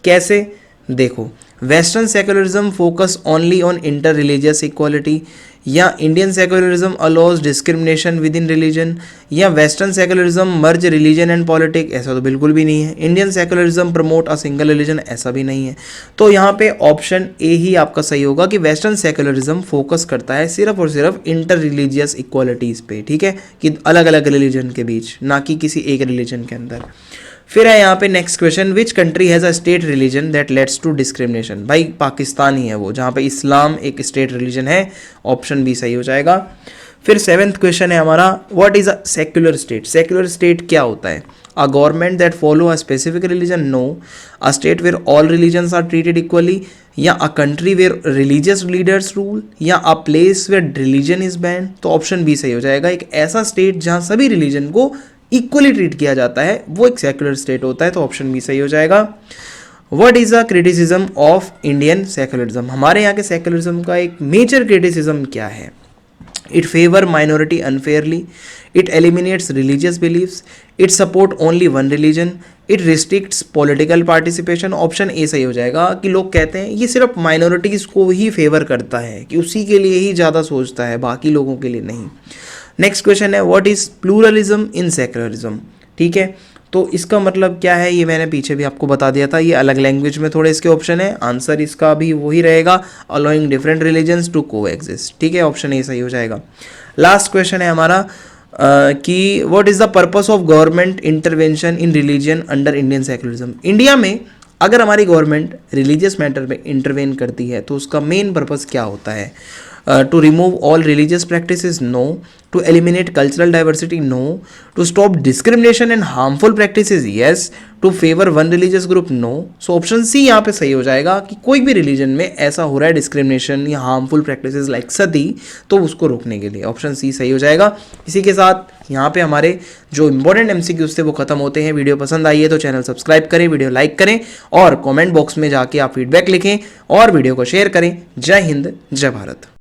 कैसे? देखो, western secularism focus only on inter religious equality, या Indian secularism allows discrimination within religion, या western secularism merge religion and politics. ऐसा तो बिल्कुल भी नहीं है। Indian secularism promote a single religion, ऐसा भी नहीं है। तो यहाँ पे ऑप्शन ए ही आपका सही होगा कि वेस्टर्न सेक्युलरिज्म फोकस करता है सिर्फ और सिर्फ इंटर रिलीजियस इक्वालिटीज़ पे। ठीक है, कि अलग अलग रिलीजन के बीच, ना कि किसी एक रिलीजन के अंदर। फिर है यहाँ पे next question, which country has a state religion that leads to discrimination. भाई पाकिस्तान ही है वो, जहाँ पे इस्लाम एक स्टेट रिलीजन है। ऑप्शन बी सही हो जाएगा। फिर 7th क्वेश्चन है हमारा, what is a secular state. Secular state क्या होता है? A government that follow a specific religion, no. A state where all religions are treated equally, या a country where religious leaders rule, या a place where religion is banned. तो option B सही हो जाएगा. एक ऐसा स्टेट जहां सभी रिलीजन को इक्वली ट्रीट किया जाता है वो एक सेक्युलर स्टेट होता है. तो ऑप्शन बी सही हो जाएगा. What is a criticism of Indian secularism. हमारे यहाँ के सेक्युलरिज्म का एक मेजर क्रिटिसिज्म क्या है? It favor minority unfairly, it eliminates religious beliefs, it support only one religion, it restricts political participation. Option A सही हो जाएगा कि लोग कहते हैं ये सिर्फ माइनॉरिटीज़ को ही फेवर करता है, कि उसी के लिए ही ज़्यादा सोचता है, बाकी लोगों के लिए नहीं. नेक्स्ट क्वेश्चन है what is pluralism in secularism. ठीक है, तो इसका मतलब क्या है ये मैंने पीछे भी आपको बता दिया था. ये अलग लैंग्वेज में थोड़े इसके ऑप्शन है. आंसर इसका भी वही रहेगा, allowing different religions to coexist. ठीक है, ऑप्शन ए सही हो जाएगा. लास्ट क्वेश्चन है हमारा कि what is the purpose of government intervention in religion under Indian secularism. India में अगर हमारी गवर्नमेंट रिलीजियस मैटर में इंटरवेन करती है तो उसका मेन पर्पस क्या होता है? To remove all religious practices, no. To eliminate cultural diversity, no. To stop discrimination and harmful practices, yes. To favor one religious group, no. So option C यहाँ पे सही हो जाएगा कि कोई भी रिलीजन में ऐसा हो रहा है डिस्क्रिमिनेशन या हार्मफुल प्रैक्टिसेस लाइक सती, तो उसको रोकने के लिए ऑप्शन सी सही हो जाएगा. इसी के साथ यहाँ पे हमारे जो इंपॉर्टेंट एमसीक्यूज थे वो खत्म होते हैं. वीडियो पसंद आई है तो चैनल सब्सक्राइब करें, वीडियो लाइक करें और कमेंट बॉक्स में जाके आप फीडबैक लिखें और वीडियो को शेयर करें. जय हिंद, जय भारत.